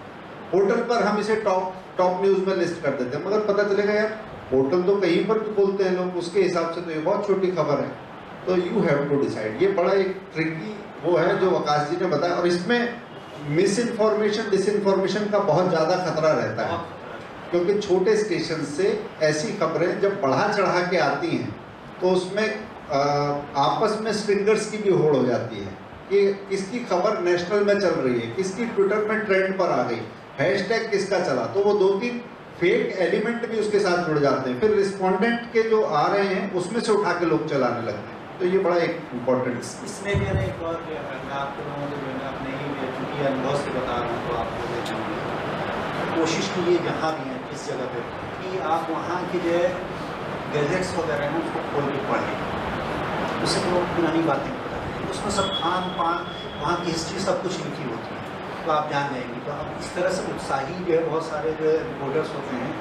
होटल पर हम इसे टॉप न्यूज़ में लिस्ट कर देते हैं, मगर पता चलेगा यार होटल तो कहीं पर भी बोलते हैं लोग, उसके हिसाब से तो ये बहुत छोटी खबर है। तो यू हैव टू डिसाइड। ये बड़ा एक ट्रिकी वो है जो वकास जी ने बताया। और इसमें मिस इन्फॉर्मेशन डिसइन्फॉर्मेशन का बहुत ज़्यादा खतरा रहता है, क्योंकि छोटे स्टेशन से ऐसी खबरें जब बढ़ा चढ़ा के आती हैं तो उसमें आपस में स्ट्रिंगर्स की भी होड़ हो जाती है कि किसकी खबर नेशनल में चल रही है, किसकी ट्विटर में ट्रेंड पर आ गई, हैशटैग किसका चला, तो वो 2-3 फेक एलिमेंट भी उसके साथ जुड़ जाते हैं। फिर रिस्पोंडेंट के जो आ रहे हैं उसमें से उठा के लोग चलाने लगते हैं। तो ये बड़ा एक इम्पोर्टेंट। इसमें भी है एक और मैं आपको मैंने अपने ही चूँकि अनुभव से बता रहा हूँ तो आपको देखेंगे कोशिश कीजिए जहाँ भी हैं किस जगह पे कि आप वहाँ की जो गैजेट्स वगैरह हैं उसको खोल के पढ़ें। उससे तो पुरानी बातें बताएं, उसमें सब खान पान वहाँ की हिस्ट्री सब कुछ लिखी होती है, तो आप जान जाएंगे। तो अब इस तरह से उत्साही जो है बहुत सारे जो रिपोर्टर्स होते हैं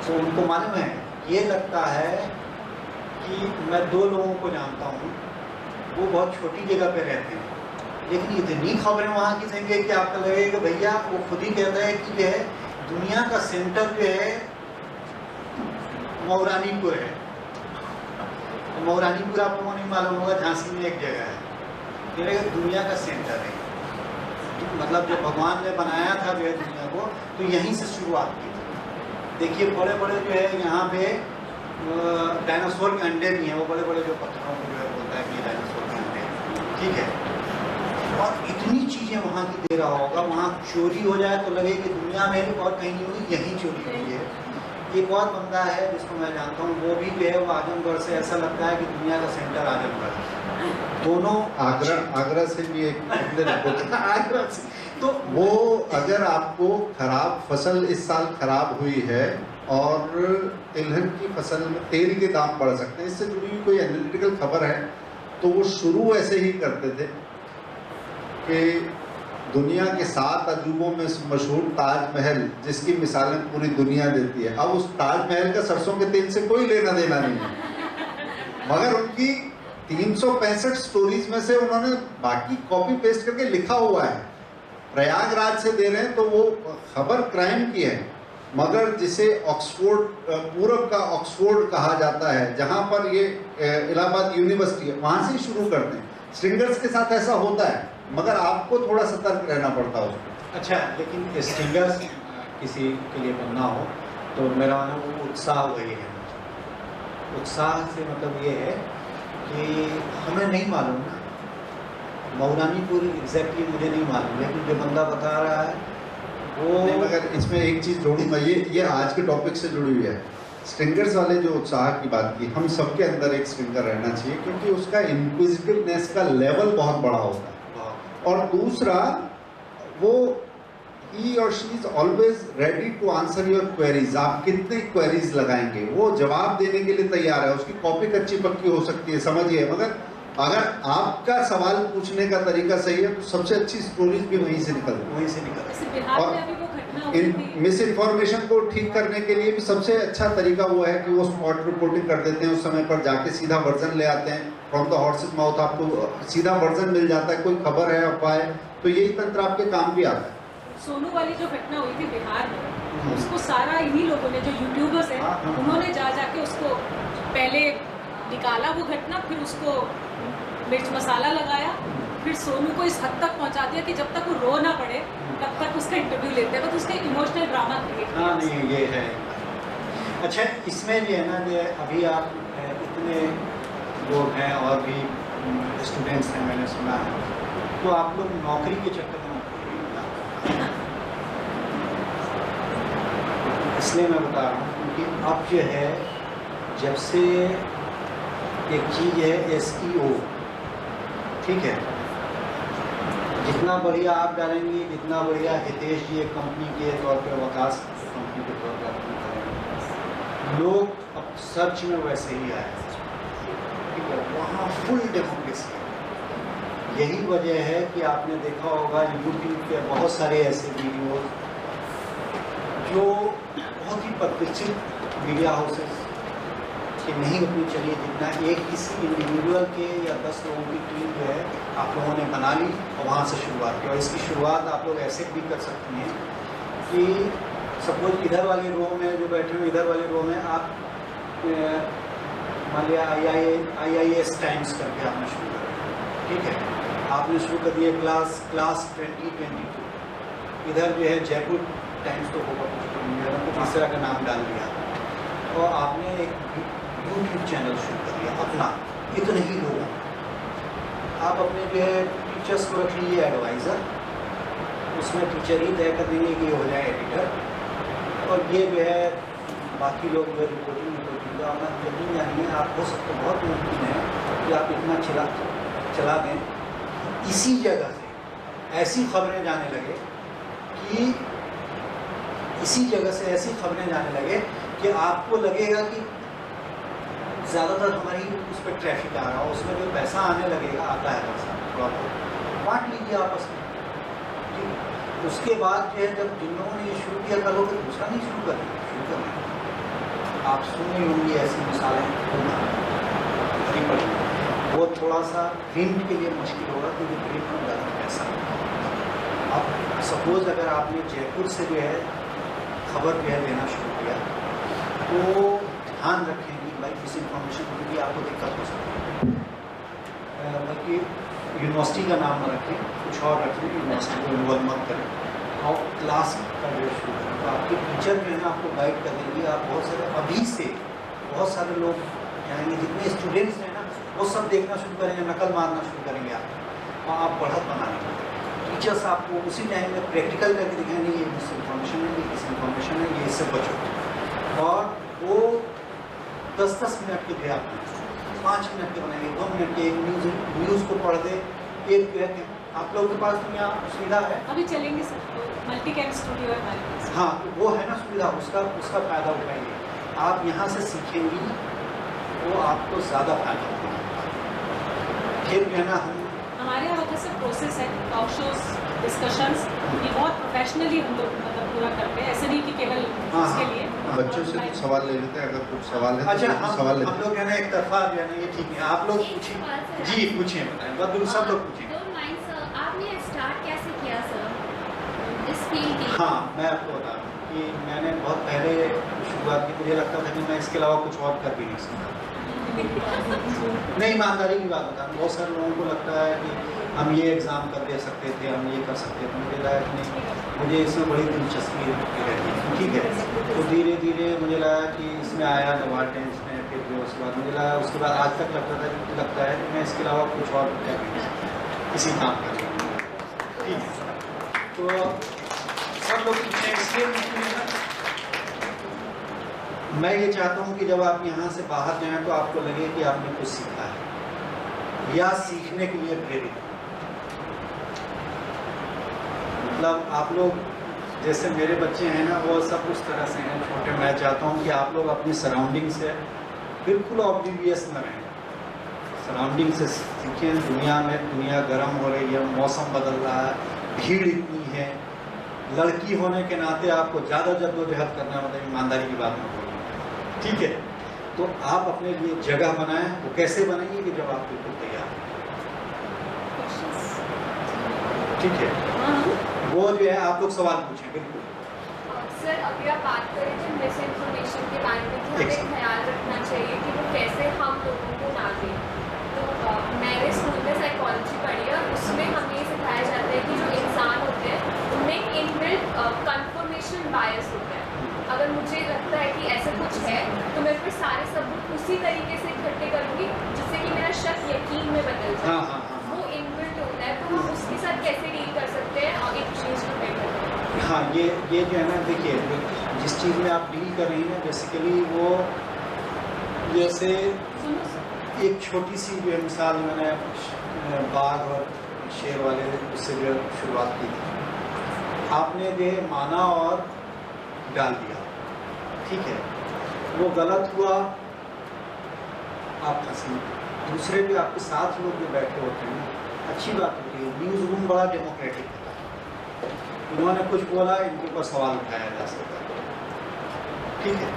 तो उनको मालूम है, ये लगता है कि मैं 2 लोगों को जानता हूँ, वो बहुत छोटी जगह पे रहते हैं लेकिन इतनी खबरें वहाँ की देंगे कि आपको लगेगा कि भैया वो खुद ही कहता है कि जो है दुनिया का सेंटर जो है मौरानीपुर है। तो मौरानीपुर आप लोगों ने मालूम होगा झांसी में एक जगह है, ये दुनिया का सेंटर है। मतलब जब भगवान ने बनाया था जो है दुनिया को तो यहीं से शुरुआत की थी। देखिए बड़े बड़े जो है यहाँ पे डायनासोर के अंडे भी हैं, वो बड़े बड़े जो पत्थरों को जो है बोलता है कि डायनासोर के अंडे, ठीक है। और इतनी चीज़ें वहाँ की दे रहा होगा, वहाँ चोरी हो जाए तो लगे कि दुनिया में और कहीं नहीं हुई, यहीं चोरी हुई है। एक और बंदा है जिसको मैं जानता हूँ, वो भी जो है वो आजमगढ़ से, ऐसा लगता है कि दुनिया का सेंटर आजमगढ़ है। दोनों आगरा से भी एक आगरा से। तो वो अगर आपको खराब फसल इस साल खराब हुई है और तिलहन की फसल में तेल के दाम बढ़ सकते हैं, इससे जुड़ी हुई कोई एनालिटिकल खबर है तो वो शुरू ऐसे ही करते थे कि दुनिया के 7 अजूबों में मशहूर ताजमहल जिसकी मिसालें पूरी दुनिया देती है, अब उस ताजमहल का सरसों के तेल से कोई लेना देना नहीं है, मगर उनकी 365 स्टोरीज में से उन्होंने बाकी कॉपी पेस्ट करके लिखा हुआ है। प्रयागराज से दे रहे हैं तो वो खबर क्राइम की है, मगर जिसे ऑक्सफोर्ड पूरब का ऑक्सफोर्ड कहा जाता है, जहाँ पर ये इलाहाबाद यूनिवर्सिटी है, वहाँ से ही शुरू करते हैं। स्ट्रिंगर्स के साथ ऐसा होता है, मगर आपको थोड़ा सतर्क रहना पड़ता है उसमें। अच्छा, लेकिन स्ट्रिंगर्स किसी के लिए बनना हो तो मेरा मानना वो उत्साह वही है। उत्साह से मतलब ये है कि हमें नहीं मालूम ना, मौरानीपुर एग्जैक्टली मुझे नहीं मालूम, लेकिन जो बंदा बता रहा है वो नहीं, मगर इसमें एक चीज़ जोड़ूंगा, ये आज के टॉपिक से जुड़ी हुई है। स्ट्रिंगर्स वाले जो उत्साह की बात की, हम सबके अंदर एक स्ट्रिंगर रहना चाहिए क्योंकि उसका इंक्विजिटिवनेस का लेवल बहुत बड़ा होता है। और दूसरा, वो ही और she is always ready to answer your queries. आप कितने क्वेरीज लगाएंगे वो जवाब देने के लिए तैयार है। उसकी कॉपी कच्ची पक्की हो सकती है, समझिए, मगर अगर आपका सवाल पूछने का तरीका सही है तो सबसे अच्छी स्टोरीज भी वहीं से निकलती है। और इन मिस इन्फॉर्मेशन को ठीक करने के लिए भी सबसे अच्छा तरीका वो है कि वो स्पॉट रिपोर्टिंग कर देते हैं, उस समय पर जाके सीधा वर्जन ले आते हैं, फ्रॉम द हॉर्सेस माउथ आपको सीधा वर्जन मिल जाता है। कोई खबर है, अफवाह है, तो यही तंत्र आपके काम भी आता है। सोनू वाली जो घटना हुई थी बिहार में, उसको सारा इन्हीं लोगों ने, जो यूट्यूबर्स हैं, उन्होंने जाके उसको पहले निकाला वो घटना, फिर उसको मिर्च मसाला लगाया, फिर सोनू को इस हद तक पहुंचा दिया कि जब तक वो रो ना पड़े तब तक उसका इंटरव्यू लेते हैं, तो उसके इमोशनल ड्रामा क्रिएट। हाँ, नहीं ये है। अच्छा, इसमें भी है ना, ये अभी आप इतने लोग हैं और भी स्टूडेंट्स हैं, मैंने सुना है, तो आप लोग नौकरी के चक्कर में इसलिए मैं बता रहा हूँ क्योंकि अब जो है, जब से एक चीज़ है SEO, ठीक है, जितना बढ़िया आप डालेंगे, जितना बढ़िया हितेश जी एक कंपनी के तौर पे, वकास कंपनी के तौर पर अपनी करेंगे, लोग अब सर्च में वैसे ही आए, ठीक है, वहाँ फुल डेमोक्रेसी है। यही वजह है कि आपने देखा होगा यूट्यूब पे बहुत सारे ऐसे वीडियोस जो बहुत ही प्रतिष्ठित मीडिया हाउसेस कि नहीं उतनी चलिए जितना एक किसी इंडिविजुअल के या 10 लोगों की टीम जो है आप लोगों ने बना ली और वहाँ से शुरुआत की। और इसकी शुरुआत आप लोग ऐसे भी कर सकते हैं कि सपोज इधर वाले रो में जो बैठे हुए, इधर वाले रो में आप मान लिया IIS टाइम्स करके आपने शुरू कर, ठीक है, आपने शुरू कर दिया क्लास 2022, इधर जो है जयपुर टाइम्स तो होगा कुछ इस तरह का नाम डाल दिया और आपने एक यूट्यूब चैनल शुरू कर दिया अपना, इतने ही लोगों, आप अपने जो है टीचर्स को रख लीजिए एडवाइज़र, उसमें टीचर ही तय कर देंगे कि ये हो जाए एडिटर, और ये जो है बाकी लोग जो रिपोर्टिंग का यकीन जानिए आप हो सकते बहुत मुमकिन है कि आप इतना चला दें इसी जगह से ऐसी खबरें जाने लगे कि इसी जगह से ऐसी खबरें जाने लगे कि आपको लगेगा कि ज़्यादातर हमारी उस पर ट्रैफिक आ रहा हो, उसमें जो पैसा आने लगेगा आता है पैसा, प्रॉपर बांट लीजिए आपस में, ठीक। उसके बाद जो है जब जिन लोगों ने ये शुरू किया कल लोग दूसरा नहीं शुरू करना। आप सुनी होंगी ऐसी मिसालें वो थोड़ा सा प्रिंट के लिए मुश्किल होगा क्योंकि प्रिंट में ज़्यादा पैसा है। अब सपोज अगर आपने जयपुर से जो है खबर जो है देना शुरू किया तो ध्यान रखें कि भाई किसी इन्फॉर्मेशन को भी आपको दिक्कत हो सकती है, बल्कि यूनिवर्सिटी का नाम न रखें, कुछ और रखें, यूनिवर्सिटी को इन्वॉल्व मत करें और क्लास का जो शुरू करें तो आपके टीचर जो है ना आपको गाइड कर देंगे। आप बहुत सारे अभी से बहुत सारे लोग जाएंगे, जितने स्टूडेंट्स हैं ना वो सब देखना शुरू करेंगे, नकल मारना शुरू करेंगे आप और आप बढ़त बना लेंगे। टीचर्स आपको उसी टाइम में प्रैक्टिकल करके दिखाएंगे ये मिस इन्फॉर्मेशन है, ये किस इन्फॉर्मेशन है, ये इससे बचो। और वो 10-10 मिनट के थे आप 5 मिनट के बनाएंगे, 2 मिनट के, एक न्यूज़ को पढ़ दे, एक जो है आप लोगों के पास तो यहाँ सुविधा है, अभी चलेंगे सर, मल्टी कैम स्टूडियो है हमारे पास। हाँ वो है ना सुविधा, उसका फ़ायदा उठाइए। आप यहाँ से सीखेंगी वो आपको ज़्यादा फायदा होगा। फिर जो है ना हमारे यहाँ होता है प्रोसेस है, टॉक शोज, डिस्कशंस, ये बहुत प्रोफेशनली हम लोग मतलब पूरा करते हैं, ऐसे नहीं कि केवल इसके लिए। बच्चों से कुछ सवाल ले लेते हैं, अगर कुछ सवाल है अच्छा तो सवाल लेते हम लोग है ना एक तरफा जो है ना ये ठीक है, आप लोग पूछिए जी, पूछिए बताएं, बस सब लोग पूछिए। आपने स्टार्ट कैसे किया सर इस फील्ड की? हाँ मैं आपको बता दूँ कि मैंने बहुत पहले शुरुआत की, मुझे लगता था कि मैं इसके अलावा कुछ और कर भी नहीं सकता। नहीं, ईमानदारी की बात बता, बहुत सारे लोगों को लगता है कि हम ये एग्ज़ाम कर दे सकते थे, हम ये कर सकते थे, मुझे लगा कि नहीं, मुझे इसमें बड़ी दिलचस्पी रहती है, ठीक है। तो धीरे धीरे मुझे लगा कि इसमें आया नवाटेंस में, फिर जो उसके बाद मुझे लगा, उसके बाद आज तक लगता है कि मैं इसके अलावा कुछ और कर भी नहीं सकता, किसी काम कर भी नहीं, ठीक है। तो सब लोग इसलिए मैं ये चाहता हूँ कि जब आप यहाँ से बाहर जाएं तो आपको लगे कि आपने कुछ सीखा है या सीखने के लिए प्रेरित। मतलब आप लोग जैसे मेरे बच्चे हैं ना वो सब उस तरह से हैं छोटे, मैं चाहता हूँ कि आप लोग अपनी सराउंडिंग से बिल्कुल ऑब्लिवियस न रहें, सराउंडिंग से सीखें। दुनिया गर्म हो रही है, मौसम बदल रहा है, भीड़ इतनी है, लड़की होने के नाते आपको ज़्यादा जद्दोजहद करना, मतलब ईमानदारी की बात में, ठीक है। तो आप अपने लिए जगह बनाएं, वो कैसे बनाइए कि जब आप बिल्कुल तैयार हैं, ठीक है। वो जो है आप लोग सवाल पूछें, बिल्कुल। सर अभी आप बात करें जो मिस इन्फॉर्मेशन के बारे में कि हमें ख्याल रखना चाहिए कि वो कैसे हम लोगों को ना दें, तो मैंने स्कूल में साइकोलॉजी पढ़ी है, उसमें हमें ये सिखाया जाता है कि जो इंसान होते हैं उनमें इनबिल्ट कंफर्मेशन बायस होता है। अगर मुझे लगता है कि ऐसा कुछ है तो मैं फिर सारे सबूत उसी तरीके से इकट्ठे करूँगी जिससे कि मेरा शक यकीन में बदल जाए। हाँ। वो इनबिल्ट होता है, तो हम उसके साथ कैसे डील कर सकते हैं और एक चीज़ को कर सकते हैं। हाँ ये जो है ना, देखिए जिस चीज़ में आप डील कर रही हैं बेसिकली वो, जैसे एक छोटी सी जो मिसाल मैंने बाघ और शेयर वाले उससे जो शुरुआत की थी, आपने जो माना और डाल दिया, ठीक है, वो गलत हुआ, आप हंसी। दूसरे भी आपके साथ लोग जो बैठे होते हैं, अच्छी बात होती है, न्यूज़ रूम बड़ा डेमोक्रेटिक होता है। इन्होंने कुछ बोला, इनके ऊपर सवाल उठाया जा सकता है, ठीक है।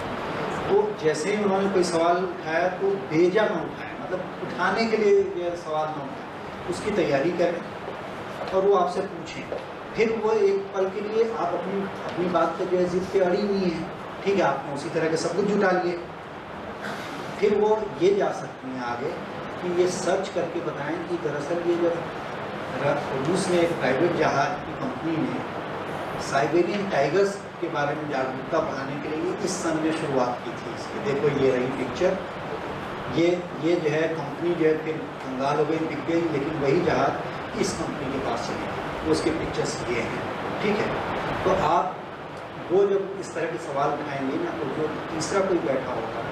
तो जैसे ही उन्होंने कोई सवाल उठाया तो बेजा न उठाए, मतलब उठाने के लिए ये सवाल न उठाए, उसकी तैयारी करें और वो आपसे पूछें। फिर वो एक पल के लिए आप अपनी बात पे जो है जिद पे अड़ी हुई है, ठीक है, आपने उसी तरह के सब कुछ जुटा लिए, फिर वो ये जा सकती हैं आगे कि ये सर्च करके बताएं कि दरअसल ये जब रूस में एक प्राइवेट जहाज की कंपनी ने साइबेरियन टाइगर्स के बारे में जागरूकता बढ़ाने के लिए इस सन में शुरुआत की थी इसकी। देखो ये रही पिक्चर, ये जो है कंपनी जो है फिर कंगाल हो गई, बिक गई, लेकिन वही जहाज इस कंपनी के पास चली गई, उसके पिक्चर्स ये हैं, ठीक है। तो आप वो जब इस तरह के सवाल उठाएंगे ना, तो जो तीसरा कोई बैठा होगा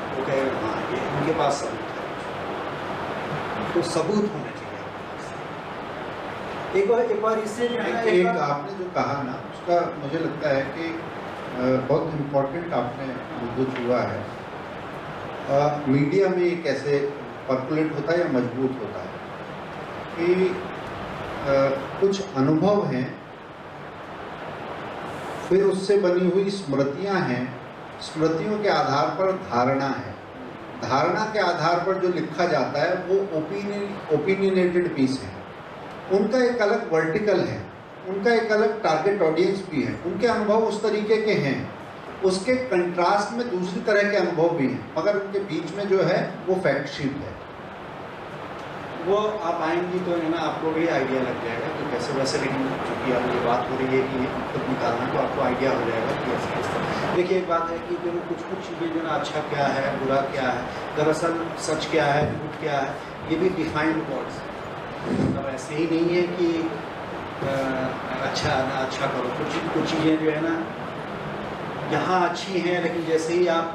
वो कहेगा हाँ ये उनके पास सबूत है, तो सबूत होने चाहिए। एक बार इससे जो है एक आपने जो कहा ना, उसका मुझे लगता है कि बहुत इम्पोर्टेंट आपने मजबूत हुआ है। मीडिया में ये कैसे पर्कुलेट होता है या मजबूत होता है कि कुछ अनुभव हैं, फिर उससे बनी हुई स्मृतियां हैं, स्मृतियों के आधार पर धारणा है, धारणा के आधार पर जो लिखा जाता है वो ओपिनियनेटेड पीस है। उनका एक अलग वर्टिकल है, उनका एक अलग टारगेट ऑडियंस भी है, उनके अनुभव उस तरीके के हैं, उसके कंट्रास्ट में दूसरी तरह के अनुभव भी हैं, मगर उनके बीच में जो है वो फैक्ट शीट है। वो आप आएंगी तो है ना, आपको भी आइडिया लग जाएगा कि कैसे वैसे, लेकिन चूँकि अब ये बात हो रही है कि खुद निकालना, तो आपको आइडिया हो जाएगा कि ऐसे कैसे। देखिए एक बात है कि जो कुछ चीज़ें जो ना अच्छा क्या है, बुरा क्या है, दरअसल सच क्या है, झूठ क्या है, ये भी डिफाइंड वर्ड्स है। अब ऐसे ही नहीं है कि अच्छा करो, कुछ चीज़ें जो है ना यहाँ अच्छी हैं, लेकिन जैसे ही आप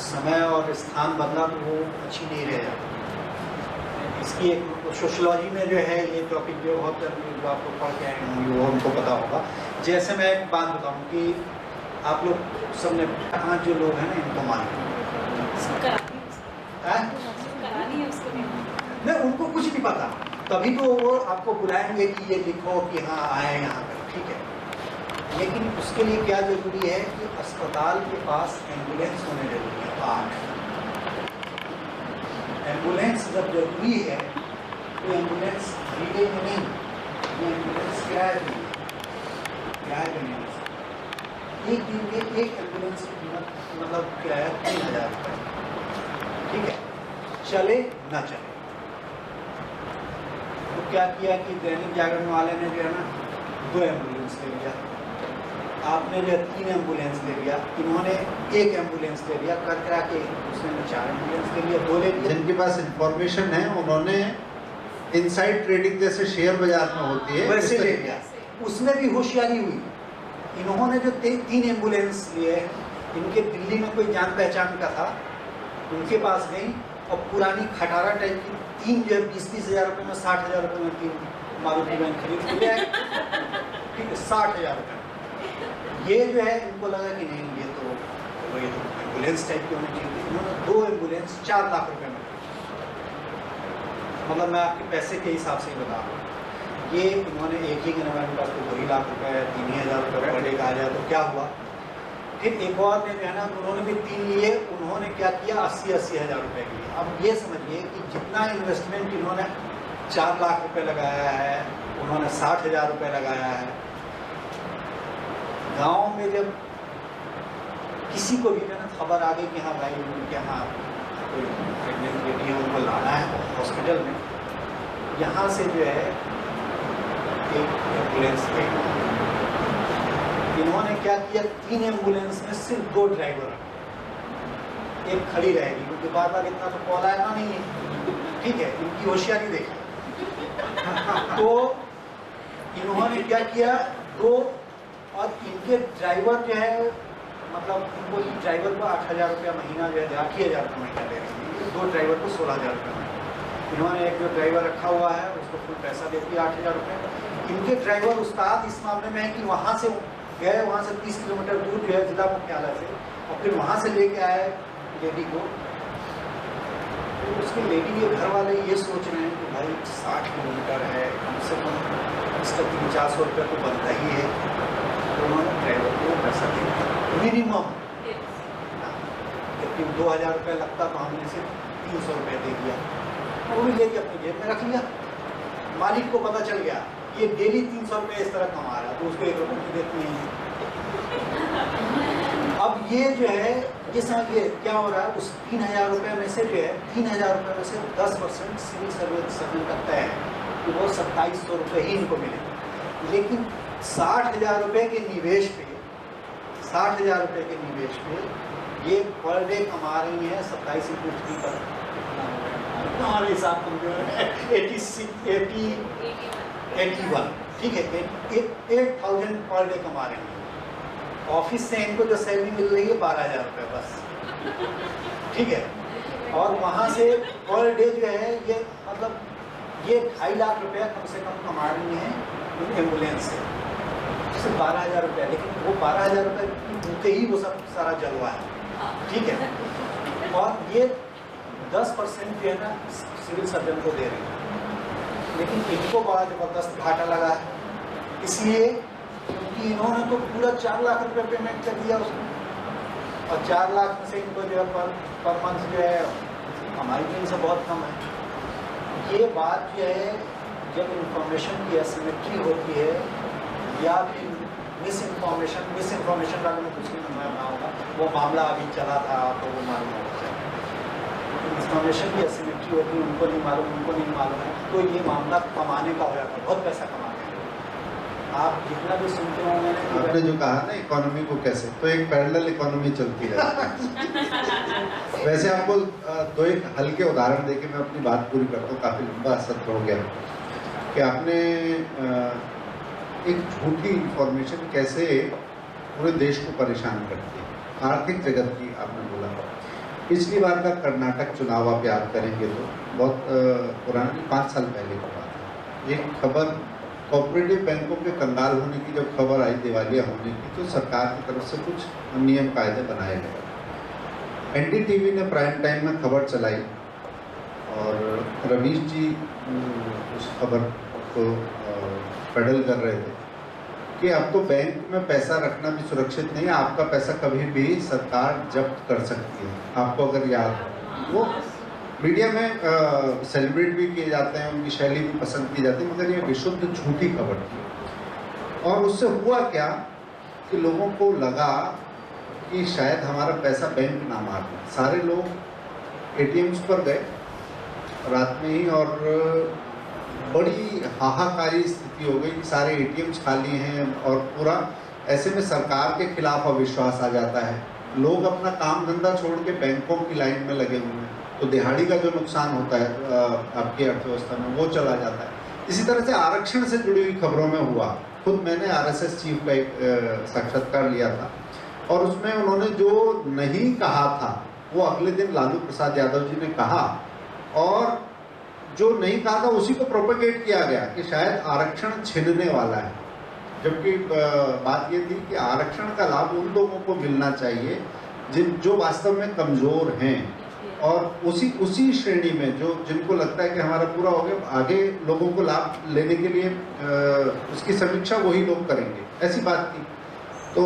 समय और स्थान बदला तो वो अच्छी नहीं रह जाती। इसकी एक सोशलॉजी में जो है ये टॉपिक जो बहुत जो आपको पढ़ के आए होंगे वो उनको पता होगा। जैसे मैं एक बात बताऊँ कि आप लोग सबने 5 जो लोग हैं ना इनको मालूम नहीं, उनको कुछ नहीं पता, तभी तो वो आपको बुलाएंगे कि ये लिखो कि हाँ आए यहाँ पर, ठीक है। लेकिन उसके लिए क्या जरूरी है कि अस्पताल के पास एम्बुलेंस होने जरूरी है। 8 एम्बुलेंस जब जरूरी है तो एम्बुलेंस फ्री में नहीं, ये एम्बुलेंस किराए पे नहीं। एक दिन में एक एम्बुलेंस की कीमत मतलब किराया 3000 रुपये, ठीक है, चले ना चले। तो क्या किया कि दैनिक जागरण वाले ने जो है ना 2 एम्बुलेंस ले लिया, आपने जो 3 एम्बुलेंस ले लिया, इन्होंने 1 एम्बुलेंस ले लिया, कर करा के उसने 4 एम्बुलेंस ले लिया, 2 ले लिया। जिनके पास इंफॉर्मेशन है उन्होंने इनसाइड ट्रेडिंग जैसे शेयर बाजार में होती है वैसे ले लिया। उसमें भी होशियारी हुई, इन्होंने जो 3 एम्बुलेंस लिए, इनके दिल्ली में कोई जान पहचान का था, उनके पास गई और पुरानी खटारा टाइप की 3 जो 20-20 हज़ार रुपये में 60,000 रुपये में 3 मारुति वैन खरीद के ले आए, ठीक है, 60,000 रुपये। ये जो है इनको लगा कि नहीं ये तो एम्बुलेंस टाइप की होनी चाहिए, इन्होंने 2 एम्बुलेंस 4 लाख रुपए में, मतलब मैं आपके पैसे के हिसाब से ही बता रहा हूँ। ये इन्होंने एक ही के पास तो 2 लाख रुपए 3,000 रुपये पर डे का आ जाए तो क्या हुआ। फिर एक और ने जो है ना उन्होंने भी 3 लिए, उन्होंने क्या किया 80-80 हज़ार रुपये के लिए। अब ये समझिए कि जितना इन्वेस्टमेंट इन्होंने 4 लाख रुपये लगाया है, उन्होंने 60,000 रुपये लगाया है। गांव में जब किसी को भी जो है खबर आ गई कि हाँ भाई उनके यहाँ कोई प्रेगनेंट बेटी है, उनको लाना है हॉस्पिटल में, यहाँ से जो है एक एम्बुलेंस गई। इन्होंने क्या किया 3 एम्बुलेंस में सिर्फ 2 ड्राइवर, एक खड़ी रहेगी क्योंकि बार इतना तो कॉल आएगा नहीं है, ठीक है, इनकी होशियारी देखी। तो इन्होंने क्या किया 2, और इनके ड्राइवर जो है मतलब उनको ड्राइवर को 8,000 रुपया महीना जो है 8,000 रुपये महीना दे रहे हैं, 2 ड्राइवर को 16,000 रुपये महीना। इन्होंने एक जो ड्राइवर रखा हुआ है उसको फुल पैसा देती है 8,000 रुपये। इनके ड्राइवर उस्ताद इस मामले में है कि वहाँ से गए, वहाँ से 30 किलोमीटर दूर जो है जिला मुख्यालय से, और फिर वहाँ से लेके आए लेडी को। तो उसके लेडी के घर वाले ये सोच रहे हैं कि भाई 60 किलोमीटर है, कम से कम इसका 300-400 रुपये तो बनता ही है। तो उन्होंने ड्राइवर को पैसा दे दिया मिनिमम, जबकि 2,000 रुपये लगता तो हमने सिर्फ 300 रुपये दे दिया, और वो भी लेके अपनी जेब में रख लिया। मालिक को पता चल गया ये डेली 300 रुपये इस तरह कमा रहा है, तो उसको 1 रुपये की देती नहीं है। अब ये जो है, ये समझिए क्या हो रहा है, उस 3,000 रुपये में से जो है 3,000 रुपये में से 10% सिविल सर्विस सर्जन का तय है कि वो 2700 रुपये ही इनको मिले। लेकिन 60,000 रुपये के निवेश पे, 60,000 रुपये के निवेश पे ये पर डे कमा रही हैं 27 इंटू 3 पर हमारे हिसाब कमजोर है 81, ठीक है, 8,000 पर डे कमा रही हैं। ऑफिस से इनको जो सैलरी मिल रही है 12,000 रुपये बस, ठीक है। और वहाँ से पर डे जो है ये मतलब ये 2.5 लाख रुपया कम से कम कमा रही हैं एम्बुलेंस से, सिर्फ 12,000 रुपये। लेकिन वो 12,000 रुपये भूखे ही वो सब सारा जलवा है, ठीक है। और ये 10% जो है ना सिविल सर्जन को दे रही है, लेकिन इनको बड़ा ज़बरदस्त घाटा लगा है, इसलिए क्योंकि इन्होंने तो पूरा 4 लाख रुपये पेमेंट कर दिया उसको, और 4 लाख में से इनको जो है पर मंथ जो है हमारी टीम से बहुत कम है। ये बात जो है जब इंफॉर्मेशन की एसिमेट्री होती है या फिर मिस इन्फॉर्मेशन वाले में कुछ नहीं होगा, वो मामला अभी चला था तो वो मालूम होगा। इंफॉर्मेशन की एसिमेट्री होती है, उनको नहीं मालूम, उनको नहीं मालूम है, तो ये मामला कमाने का हो जाता है, बहुत पैसा कमाने का। आप जितना भी सुनते होंगे, आपने जो कहा ना इकोनॉमी को कैसे, तो एक पैरेलल इकोनॉमी चलती है। वैसे आपको 2-1 हल्के उदाहरण देके मैं अपनी बात पूरी करता हूँ, काफ़ी लंबा सत्र हो गया, कि आपने एक झूठी इंफॉर्मेशन कैसे पूरे देश को परेशान करती है। आर्थिक जगत की आपने बोला, पिछली बार का कर्नाटक चुनाव आप याद करेंगे तो बहुत पुरानी 5 साल पहले की बात है। एक खबर कोऑपरेटिव बैंकों के कंगाल होने की जब खबर आई, दिवालिया होने की, तो सरकार की तरफ से कुछ नियम कायदे बनाए गए। एनडीटीवी ने प्राइम टाइम में खबर चलाई और रवीश जी उस खबर को पेडल कर रहे थे कि अब तो बैंक में पैसा रखना भी सुरक्षित नहीं है, आपका पैसा कभी भी सरकार जब्त कर सकती है। आपको अगर याद हो, वो मीडिया में सेलिब्रेट भी किए जाते हैं, उनकी शैली भी पसंद की जाती है, मगर ये विशुद्ध झूठी खबर थी। और उससे हुआ क्या कि लोगों को लगा कि शायद हमारा पैसा बैंक ना मार दे। सारे लोग एटीएम्स पर गए रात में ही, और बड़ी हाहाकारी स्थिति हो गई कि सारे एटीएम्स खाली हैं, और पूरा ऐसे में सरकार के खिलाफ अविश्वास आ जाता है। लोग अपना काम धंधा छोड़ के बैंकों की लाइन में लगे हुए हैं, तो दिहाड़ी का जो नुकसान होता है आपकी अर्थव्यवस्था में, वो चला जाता है। इसी तरह से आरक्षण से जुड़ी हुई खबरों में हुआ। खुद मैंने आरएसएस चीफ का एक साक्षात्कार लिया था, और उसमें उन्होंने जो नहीं कहा था वो अगले दिन लालू प्रसाद यादव जी ने कहा, और जो नहीं कहा था उसी को प्रोपेगेट किया गया कि शायद आरक्षण छिनने वाला है। जबकि बात ये थी कि आरक्षण का लाभ उन लोगों को मिलना चाहिए जो वास्तव में कमज़ोर हैं, और उसी श्रेणी में जिनको लगता है कि हमारा पूरा हो गया, आगे लोगों को लाभ लेने के लिए उसकी समीक्षा वही लोग करेंगे, ऐसी बात थी। तो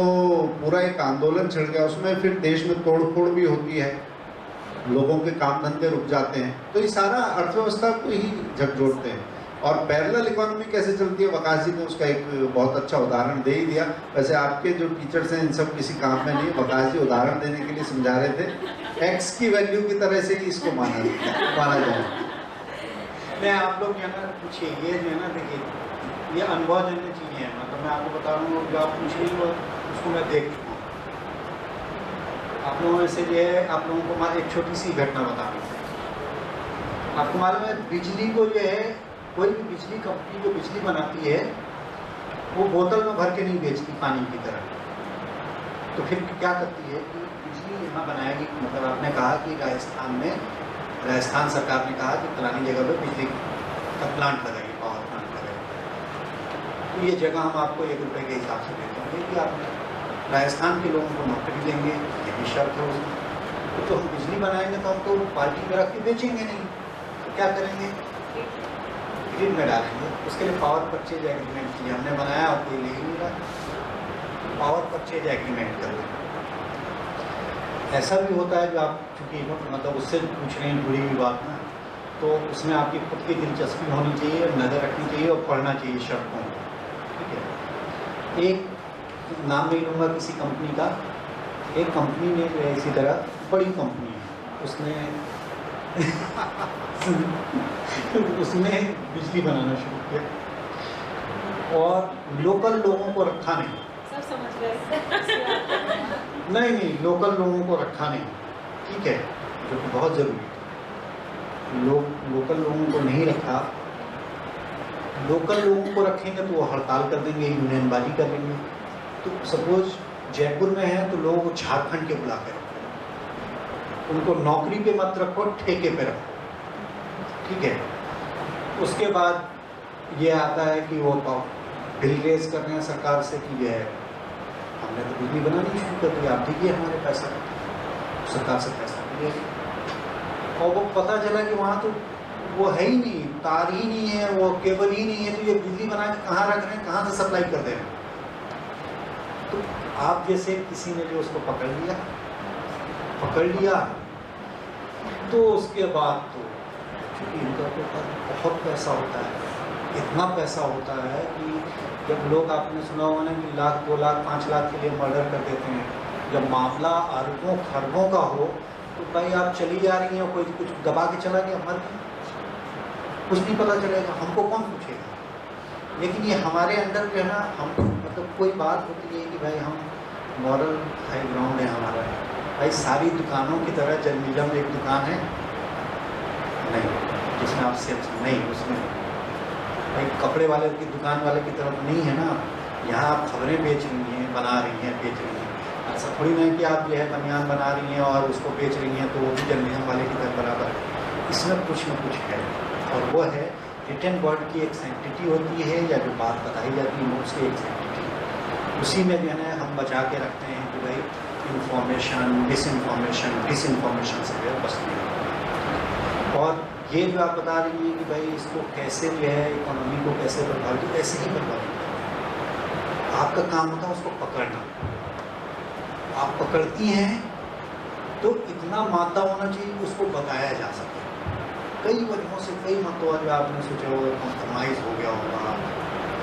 पूरा एक आंदोलन छिड़ गया, उसमें फिर देश में तोड़फोड़ भी होती है, लोगों के काम धंधे रुक जाते हैं, तो ये सारा अर्थव्यवस्था को ही झकझोरते हैं। और पैरेलल इकोनॉमी कैसे चलती है, वकास जी ने उसका एक बहुत अच्छा उदाहरण दे ही दिया। वैसे आपके जो टीचर्स हैं इन सब किसी काम में नहीं, वकास जी उदाहरण देने के लिए समझा रहे थे, एक्स की वैल्यू की तरह से ही इसको माना जाए। मैं आप लोग जो है ना पूछिए, ये जो है ना देखिए, ये अनुभवजन्य चीज़ें हैं। मतलब मैं आपको बता रहा हूँ, जो आप पूछ रही हो उसको मैं देख चुका हूँ। आप लोगों में से जो है, आप लोगों को मैं एक छोटी सी घटना बता रहा हूँ। आपको मालूम है, बिजली को जो है, कोई भी बिजली कंपनी जो बिजली बनाती है वो बोतल में भर के नहीं बेचती पानी की तरह। तो फिर क्या करती है कि बिजली यहाँ बनाएगी, मतलब आपने कहा कि राजस्थान में राजस्थान सरकार ने कहा कि फलानी जगह पे बिजली का प्लांट लगाइए, पावर प्लांट लगाइए, तो ये जगह हम आपको 1 रुपये के हिसाब से देते हैं कि आप राजस्थान के लोगों को नौकरी देंगे, ये भी शर्त है उसमें। तो हम बिजली बनाएंगे तो हम तो पार्टी में रख के बेचेंगे नहीं, तो क्या करेंगे, ग्रिड में डालेंगे। उसके लिए पावर परचेज एग्रीमेंट की हमने बनाया और कोई ले ही नहीं रहा, पावर परचेज एग्रीमेंट कर लें। ऐसा भी होता है जो आप चूँकि मतलब उससे पूछ रहे हैं जुड़ी हुई बात ना, तो उसमें आपकी खुद की दिलचस्पी होनी चाहिए, नज़र रखनी चाहिए और पढ़ना चाहिए शर्तों को, ठीक है। एक नाम नहीं लूँगा किसी कंपनी का, एक कंपनी ने जो है इसी तरह बड़ी कंपनी है, उसने बिजली बनाना शुरू किया और लोकल लोगों को रखा नहीं। सब समझ गए। नहीं, लोकल लोगों को रखा नहीं, ठीक है, जो कि बहुत ज़रूरी है। लोकल लोगों को नहीं रखा, लोकल लोगों को रखेंगे तो वो हड़ताल कर देंगे, यूनियनबाजी कर लेंगे। तो सपोज जयपुर में है तो लोगों को झारखंड के बुला के रखो, उनको नौकरी पे मत रखो, ठेके पे रखो, ठीक है। उसके बाद ये आता है कि वो बिल रेज कर रहे हैं सरकार से कि ये हमने तो बिजली बनानी शुरू कर दी, आप दीजिए हमारे पैसा, सरकार से पैसा दिया। और वो पता चला कि वहाँ तो वो है ही नहीं, तार ही नहीं है, वो केबल ही नहीं है, तो ये बिजली बना के कहाँ रख रहे हैं, कहाँ से सप्लाई कर दे रहे हैं। तो आप जैसे किसी ने जो उसको पकड़ लिया तो उसके बाद तो चूँकि इनका तो बहुत पैसा होता है, इतना पैसा होता है कि जब लोग, आपने सुना होगा ना कि 1 लाख 2 लाख 5 लाख के लिए मर्डर कर देते हैं, जब मामला अरबों खरबों का हो तो भाई आप चली जा रही हैं, कोई कुछ दबा के चला गया, मर गया, कुछ नहीं पता चलेगा, हमको कौन पूछेगा। लेकिन ये हमारे अंदर जो है ना, हम मतलब कोई बात होती है कि भाई हम मॉरल हाई ग्राउंड है हमारा, भाई सारी दुकानों की तरह जर्नलिज्म एक दुकान है नहीं जिसमें आप सेल्स नहीं, उसमें भाई कपड़े वाले की दुकान वाले की तरफ नहीं है ना, यहाँ आप खबरें बेच रही हैं, बना रही हैं, बेच रही हैं। ऐसा थोड़ी नहीं कि आप जो है बनियान बना रही हैं और उसको बेच रही हैं तो वो भी जर्नलिज्म वाले की तरफ बराबर है। इसमें कुछ न कुछ है, और वो है रिटन वर्ड की एक सेंटिटी होती है, या जो बात बताई जाती है उसकी एक सेंटिटी, उसी में जो है हम बचा के रखते हैं कि भाई इंफॉर्मेशन, डिसइंफॉर्मेशन से जो है बचते हैं। और ये जो आप बता रही हैं कि भाई इसको कैसे जो है इकोनॉमी को कैसे प्रभावित, ऐसे ही प्रभावित है। आपका काम होता है उसको पकड़ना, आप पकड़ती हैं तो इतना मादा होना चाहिए कि उसको बताया जा सके। कई वजहों से, कई मतों जो आपने सोचा होगा कॉम्प्रोमाइज़ हो गया होगा,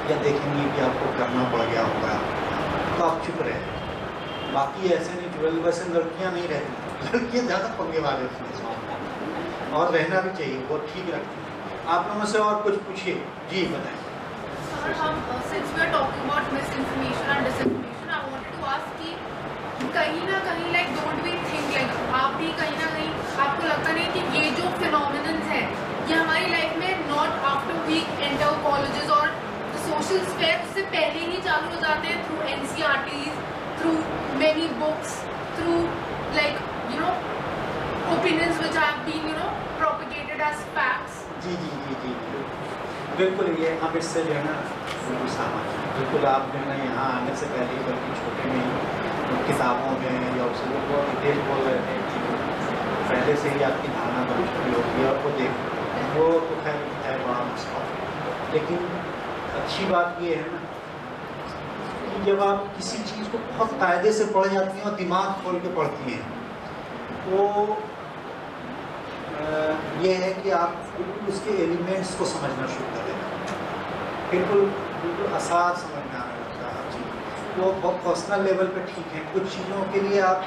या देखेंगे कि आपको करना पड़ गया होगा, तो आप चुप रहे। बाकी ऐसे नहीं जुड़े, वैसे लड़कियाँ नहीं रहती, लड़कियाँ ज़्यादा पंगे वाले होती हैं और रहना भी चाहिए, वो ठीक रखती हैं। आप लोगों से और कुछ पूछिए, जी बताएं। सर, हम since we are talking about misinformation and disinformation, I wanted to ask कि कहीं ना कहीं like don't we think like आप भी कहीं ना कहीं आपको लगता नहीं कि ये जो phenomenons है ये हमारी लाइफ में not after we enter colleges or the social sphere उससे पहले ही चालू हो जाते हैं through NCERTs, through many books, through like you know opinions which have been you know propagated as facts. जी जी जी जी जी बिल्कुल, ये हम इससे जो है ना बिल्कुल सामान, बिल्कुल आप जो है ना यहाँ आने से पहले ही बल्कि छोटे में किताबों में या उससे वो डिटेल बोल रहे थे कि पहले से ही आपकी धारणा बन चुकी होगी और वो देख वो तो खैर है वहाँ उसका। लेकिन अच्छी बात ये है ना कि जब आप किसी चीज़ को बहुत कायदे से पढ़ जाती हैं और दिमाग खोल के पढ़ती हैं तो ये है कि आप बिल्कुल उसके एलिमेंट्स को समझना शुरू कर देते हैं, बिल्कुल आसान समझ में आने लगता है हर चीज़। वो बहुत पर्सनल लेवल पे ठीक है, कुछ चीज़ों के लिए आप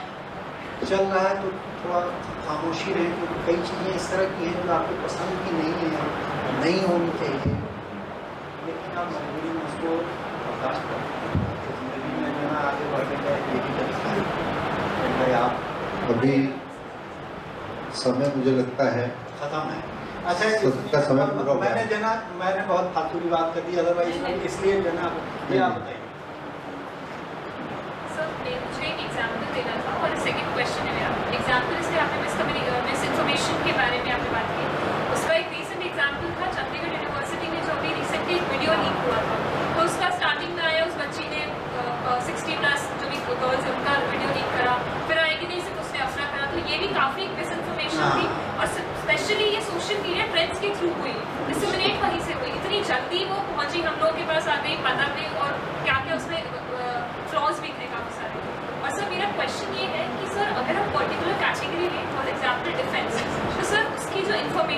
चल रहा है तो थोड़ा खामोशी रहे, क्योंकि कई चीज़ें इस तरह की हैं जो आपको पसंद की नहीं है, नहीं होनी चाहिए, लेकिन आप मजबूरी में उसको बर्दाश्त करते हैं। ज़िंदगी में जो है आगे बढ़ने का ये भी तरीका है। आप अभी समय मुझे लगता है खत्म है। अच्छा, का समय पूरा हो मैंने गया। जना मैंने बहुत फालतू की बात कर दी, अदरवाइज इसलिए जना ये आप बताइए। सर मुझे एक एग्जाम्पल देना था और सेकंड क्वेश्चन है मेरा। एग्जाम्पल इसलिए आपने मिस इन्फॉर्मेशन के बारे में आपने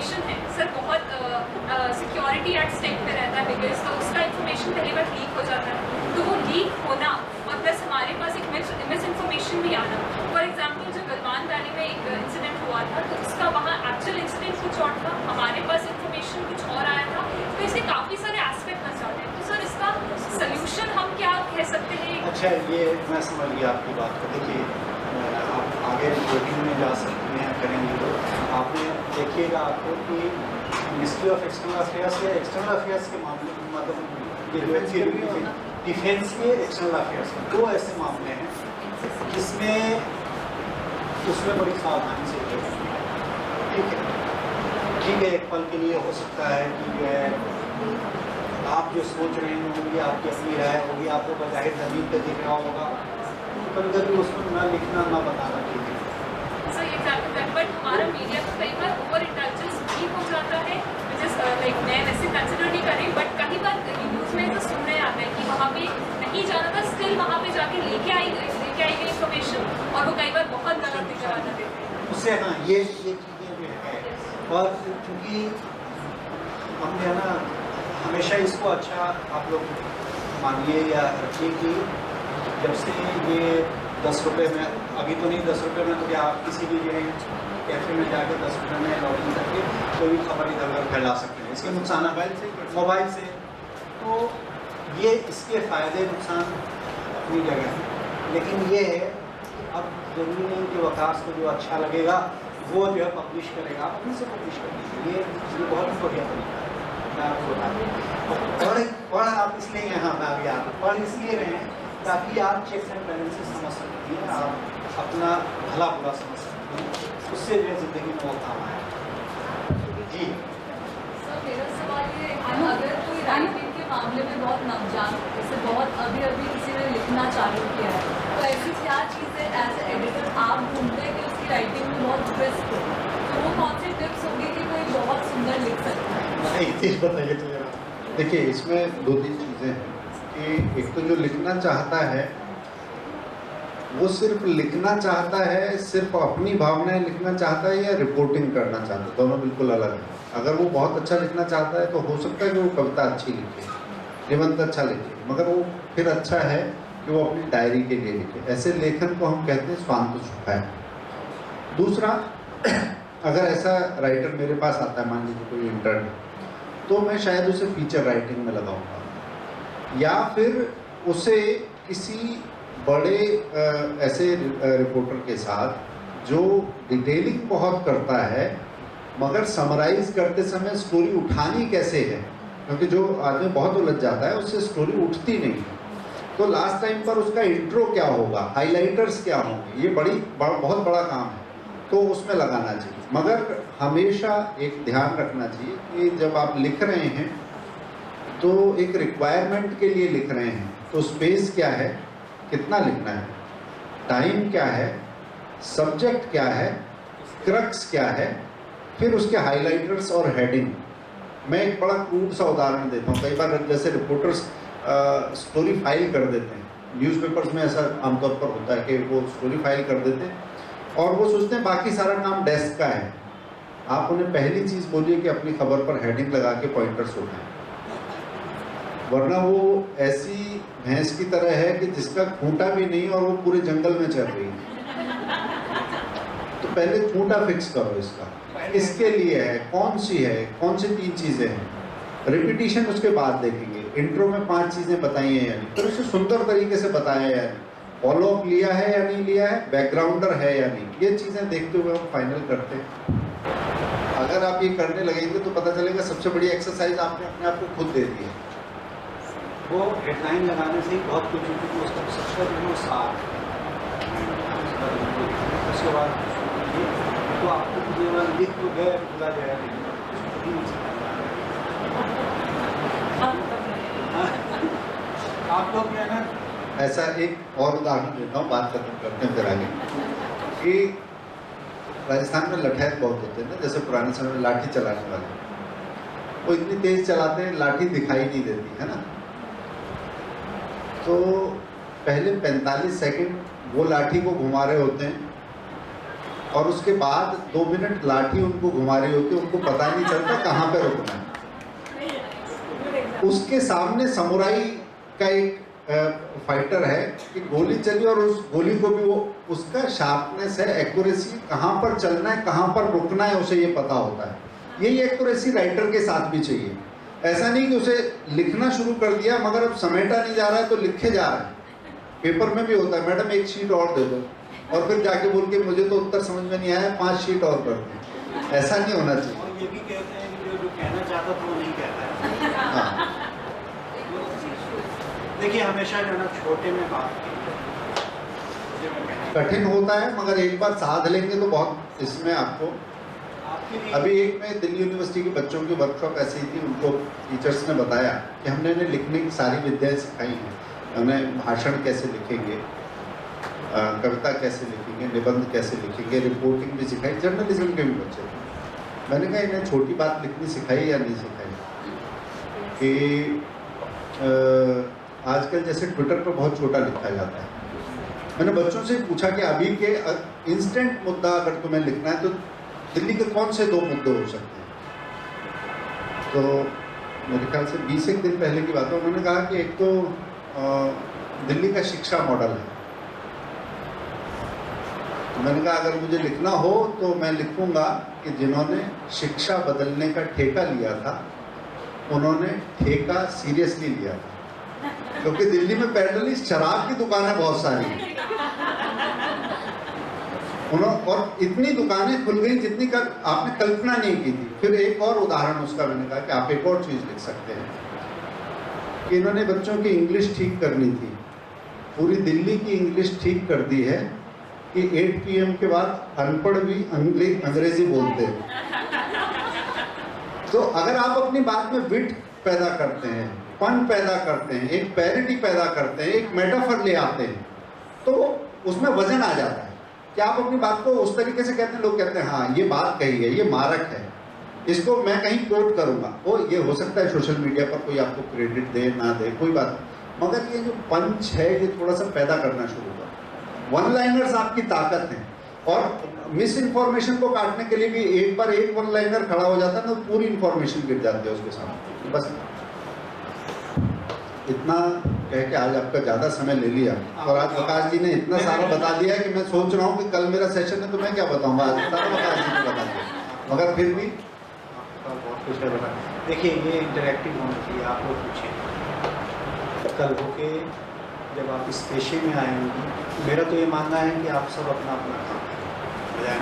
इन्फॉर्मेशन है सर बहुत सिक्योरिटी एट स्टेक पे रहता है बिकॉज तो उसका इन्फॉर्मेशन पहली बार लीक हो जाता है, तो वो लीक होना और प्लस हमारे पास एक मिस इन्फॉर्मेशन भी आना। फॉर एग्जाम्पल जो गलवान वैली में एक इंसिडेंट हुआ था तो उसका वहाँ एक्चुअल इंसिडेंट कुछ और था, हमारे पास इन्फॉर्मेशन कुछ और आया था, तो इससे काफ़ी सारे एस्पेक्ट फंस जाते हैं। तो सर इसका सोल्यूशन हम क्या कह सकते हैं? अच्छा, ये मैं समझ गया आपकी बात को। देखिए आप आगे रिपोर्टिंग में जा सकते हैं, करेंगे तो आपने देखिएगा आपको कि मिनिस्ट्री ऑफ एक्सटर्नल अफेयर्स या एक्सटर्नल अफेयर्स के मामले में मतलब डिफेंस के एक्सटर्नल अफेयर्स के दो ऐसे मामले हैं जिसमें उसमें बड़ी सावधानी से ठीक है, एक पल के लिए हो सकता है कि जो है आप जो सोच रहे होंगे, आपकी अपनी राय होगी, आपको बजाय ज़मीन पर दिख रहा होगा, कभी कभी उसमें ना लिखना ना बताना ठीक है। सर एग्जैक्टली, बट हमारा मीडिया तो कई बार ओवर इंटेलिजेंस भी हो जाता है, लाइक मैं वैसे कंसिडर नहीं कर रही, बट कई बार न्यूज़ में तो सुनने आता है कि वहाँ पे नहीं जाना था, स्टिल वहाँ पे जाके लेके आई गई इन्फॉर्मेशन, और वो कई बार बहुत गलत निकल आ जाते हैं उससे। हाँ, ये चीज़ें जो है, और क्योंकि हमने है ना हमेशा इसको अच्छा आप लोग मानिए या रखिए कि जब से ये 10 रुपये में, अभी तो नहीं 10 रुपये में, तो क्या आप किसी भी जो है कैफे में जाकर 10 रुपये में लॉगिन करके कोई भी खबर इधर उधर फैला सकते हैं। इसके नुकसान मोबाइल से तो ये इसके फ़ायदे नुकसान अपनी जगह है, लेकिन ये है अब जरूरी नहीं कि वकास को जो अच्छा लगेगा वो जो है पब्लिश करेगा, आप अपने से पब्लिश कर दीजिए। ये बहुत बढ़िया तरीका है, मैं आपको बता दूँ। पढ़ आप इसलिए यहाँ मैं अभी आप पढ़ इसलिए रहे हैं ताकि आप चेक्स एंड बैलेंसेस समझ सकती हैं, आप अपना भला बुरा समझ सकती हैं, उससे जो है ज़िंदगी में वो काम आए। जी सर मेरा सवाल ये, अगर कोई राइटिंग के मामले में बहुत नवजान, जैसे बहुत अभी किसी ने लिखना चालू किया है, तो ऐसी क्या चीज़ें एज ए एडिटर आप ढूंढते हैं कि उसकी राइटिंग में बहुत ट्विस्ट हो, तो वो कौन सी टिप्स होगी कि कोई बहुत सुंदर लिख सकता है? एक चीज़ बताइए तो जरा। देखिए, इसमें 2-3 चीज़ें हैं कि एक तो जो लिखना चाहता है वो सिर्फ लिखना चाहता है, सिर्फ अपनी भावनाएं लिखना चाहता है, या रिपोर्टिंग करना चाहता है, दोनों बिल्कुल अलग है। अगर वो बहुत अच्छा लिखना चाहता है तो हो सकता है कि वो कविता अच्छी लिखे, निबंध अच्छा लिखे, मगर वो फिर अच्छा है कि वो अपनी डायरी के लिए लिखे। ऐसे लेखन को हम कहते हैं स्वांत सुखाय। दूसरा, अगर ऐसा राइटर मेरे पास आता है, मान लीजिए कोई इंटर्न, तो मैं शायद उसे फीचर राइटिंग में लगाऊंगा, या फिर उसे किसी बड़े ऐसे रिपोर्टर के साथ जो डिटेलिंग बहुत करता है मगर समराइज करते समय स्टोरी उठानी कैसे है, क्योंकि जो आदमी बहुत उलझ जाता है उससे स्टोरी उठती नहीं, तो लास्ट टाइम पर उसका इंट्रो क्या होगा, हाइलाइटर्स क्या होंगे, ये बहुत बड़ा काम है, तो उसमें लगाना चाहिए। मगर हमेशा एक ध्यान रखना चाहिए कि जब आप लिख रहे हैं तो एक रिक्वायरमेंट के लिए लिख रहे हैं, तो स्पेस क्या है, कितना लिखना है, टाइम क्या है, सब्जेक्ट क्या है, क्रक्स क्या है, फिर उसके हाइलाइटर्स और हेडिंग। मैं एक बड़ा क्रूड सा उदाहरण देता हूँ। कई बार जैसे रिपोर्टर्स स्टोरी फाइल कर देते हैं, न्यूज़पेपर्स में ऐसा आमतौर पर होता है कि वो स्टोरी फाइल कर देते हैं और वो सोचते हैं बाकी सारा काम डेस्क का है। आप उन्हें पहली चीज़ बोलिए कि अपनी खबर पर हेडिंग लगा के पॉइंटर्स उठाएं, वरना वो ऐसी भैंस की तरह है कि जिसका खूंटा भी नहीं और वो पूरे जंगल में चल रही है। तो पहले खूंटा फिक्स करो इसका, इसके लिए है, कौन सी है, कौन सी 3 चीज़ें हैं, रिपीटिशन उसके बाद देखेंगे, इंट्रो में 5 चीज़ें बताई हैं या नहीं, फिर उसे सुंदर तरीके से बताया या नहीं, फॉलो अप लिया है या नहीं लिया है, बैकग्राउंडर है या नहीं, ये चीज़ें देखते हुए हम फाइनल करते हैं। अगर आप ये करने लगेंगे तो पता चलेगा सबसे बड़ी एक्सरसाइज आपने अपने आप को खुद दे दी है। वो हेडलाइन लगाने से ही बहुत कुछ होती है, उसका सबसे जो साफ उसके बाद तो आपको जीवन लिख तो गए भूला जाएगा आप लोग क्या ना। ऐसा एक और उदाहरण देता हूँ, बात खत्म करते हैं फिर आगे, कि राजस्थान में लठैत बहुत होते हैं ना, जैसे पुराने समय में लाठी चलाने वाले, वो इतनी तेज चलाते हैं लाठी दिखाई नहीं देती है ना, तो पहले 45 सेकंड वो लाठी को घुमा रहे होते हैं और उसके बाद 2 मिनट लाठी उनको घुमा रही होती है, उनको पता नहीं चलता कहाँ पे रुकना है। उसके सामने समुराई का एक फाइटर है कि गोली चली और उस गोली को भी वो उसका शार्पनेस है, एक्यूरेसी, कहाँ पर चलना है कहाँ पर रुकना है उसे ये पता होता है। यही एक्यूरेसी राइटर के साथ भी चाहिए। ऐसा नहीं कि उसे लिखना शुरू कर दिया मगर अब समेटा नहीं जा रहा है तो लिखे जा रहा है। पेपर में भी होता है, मैडम एक शीट और दे दो, और फिर जाके बोल के मुझे तो उत्तर समझ में नहीं आया, 5 शीट और कर दो। ऐसा नहीं होना चाहिए। और ये भी कहते हैं कि जो कहना चाहता था वो नहीं कहता है। हाँ। देखिए हमेशा जो है ना छोटे में बात की कठिन होता है मगर एक बार साध लेंगे तो बहुत इसमें आपको। आपके लिए अभी एक में दिल्ली यूनिवर्सिटी के बच्चों की वर्कशॉप ऐसी थी, उनको टीचर्स ने बताया कि हमने इन्हें लिखने की सारी विद्याएं सिखाई हैं। उन्हें भाषण कैसे लिखेंगे, कविता कैसे लिखेंगे, निबंध कैसे लिखेंगे, रिपोर्टिंग भी सिखाई, जर्नलिज्म के भी बच्चे थे। मैंने कहा इन्हें छोटी बात लिखनी सिखाई या नहीं सिखाई कि आजकल जैसे ट्विटर पर बहुत छोटा लिखा जाता है। मैंने बच्चों से पूछा कि अभी के इंस्टेंट मुद्दा अगर तुम्हें लिखना है तो दिल्ली के कौन से 2 मुद्दे हो सकते हैं। तो मेरे ख्याल से 20 एक दिन पहले की बात है, उन्होंने कहा कि एक तो दिल्ली का शिक्षा मॉडल है। तो मैंने कहा अगर मुझे लिखना हो तो मैं लिखूंगा कि जिन्होंने शिक्षा बदलने का ठेका लिया था उन्होंने ठेका सीरियसली लिया था, क्योंकि दिल्ली में पैरेलली शराब की दुकानें बहुत सारी हैं और इतनी दुकानें खुल गई जितनी आपने कल्पना नहीं की थी। फिर एक और उदाहरण उसका मैंने कहा कि आप एक और चीज़ लिख सकते हैं कि इन्होंने बच्चों की इंग्लिश ठीक करनी थी, पूरी दिल्ली की इंग्लिश ठीक कर दी है कि 8 PM के बाद अनपढ़ भी अंग्रेजी बोलते हैं। तो अगर आप अपनी बात में विट पैदा करते हैं, फन पैदा करते हैं, एक पैरिटी पैदा करते हैं, एक मेटाफर ले आते हैं, तो उसमें वजन आ जाता है कि आप अपनी बात को उस तरीके से कहते हैं। लोग कहते हैं हाँ ये बात कही है, ये मारक है, इसको मैं कहीं कोट करूंगा। वो ये हो सकता है सोशल मीडिया पर कोई आपको क्रेडिट दे ना दे कोई बात, मगर ये जो पंच है ये थोड़ा सा पैदा करना शुरू कर। वन लाइनर्स आपकी ताकत है और मिस इन्फॉर्मेशन को काटने के लिए भी एक बार एक वन लाइनर खड़ा हो जाता है ना, पूरी इन्फॉर्मेशन गिर जाती है उसके सामने। बस इतना कह के आज आपका ज़्यादा समय ले लिया और आज विकास जी ने इतना सारा बता दिया है कि मैं सोच रहा हूँ कि कल मेरा सेशन है तो मैं क्या बताऊँगा, आज सारा विकास जी ने बता दिया। मगर फिर भी बहुत कुछ है बता। देखिए ये इंटरेक्टिव होना चाहिए, आप लोग पूछें कल होके जब आप इस पेशे में आए होंगे। मेरा तो ये मानना है कि आप सब अपना अपना काम करें,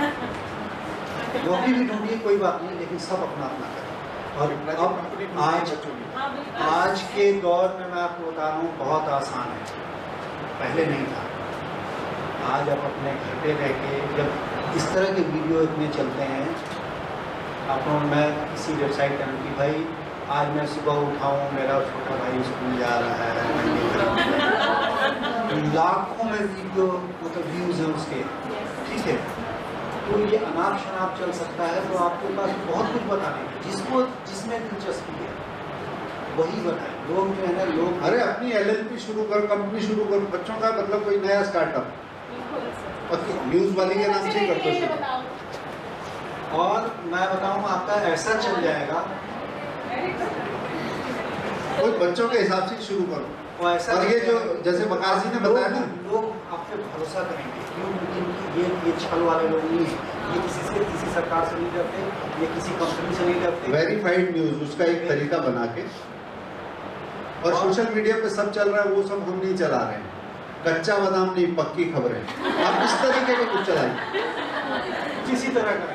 नौकरी भी ढूंढिए कोई बात नहीं, लेकिन सब अपना अपना करें। और अब आज के दौर में मैं आपको बता रहा हूँ बहुत आसान है, पहले नहीं था। आज आप अपने घर पे रह के जब इस तरह के वीडियो इतने चलते हैं, आप मैं किसी वेबसाइट पर कि भाई आज मैं सुबह उठाऊँ मेरा छोटा भाई स्कूल जा रहा है, लाखों में वीडियो मतलब व्यूज़ हैं उसके, ठीक है। तो ये अनाप शनाप चल सकता है, तो आपके पास बहुत कुछ बताने जिसको जिसमें दिलचस्पी है वही बताएं। लोग जो है ना लोग अरे अपनी LLP शुरू कर, कंपनी शुरू कर, बच्चों का मतलब कोई नया स्टार्टअप न्यूज़ वाली के नाम से करते हैं। और मैं बताऊँ आपका ऐसा चल जाएगा, कुछ बच्चों के हिसाब से शुरू करो। और ऐसा और ये जो जैसे विकास जी ने बताया ना, लोग आप पे भरोसा करेंगे क्योंकि ये छल वाले लोग नहीं हैं, ये किसी सरकार से नहीं डरते, ये किसी कंपनी से नहीं डरते। वेरीफाइड न्यूज़ उसका एक तरीका बना के, और सोशल मीडिया पे सब चल रहा है वो सब हम नहीं चला रहे हैं, कच्चा बादाम नहीं पक्की खबरें, आप इस तरीके का कुछ चलाएं किसी तरह का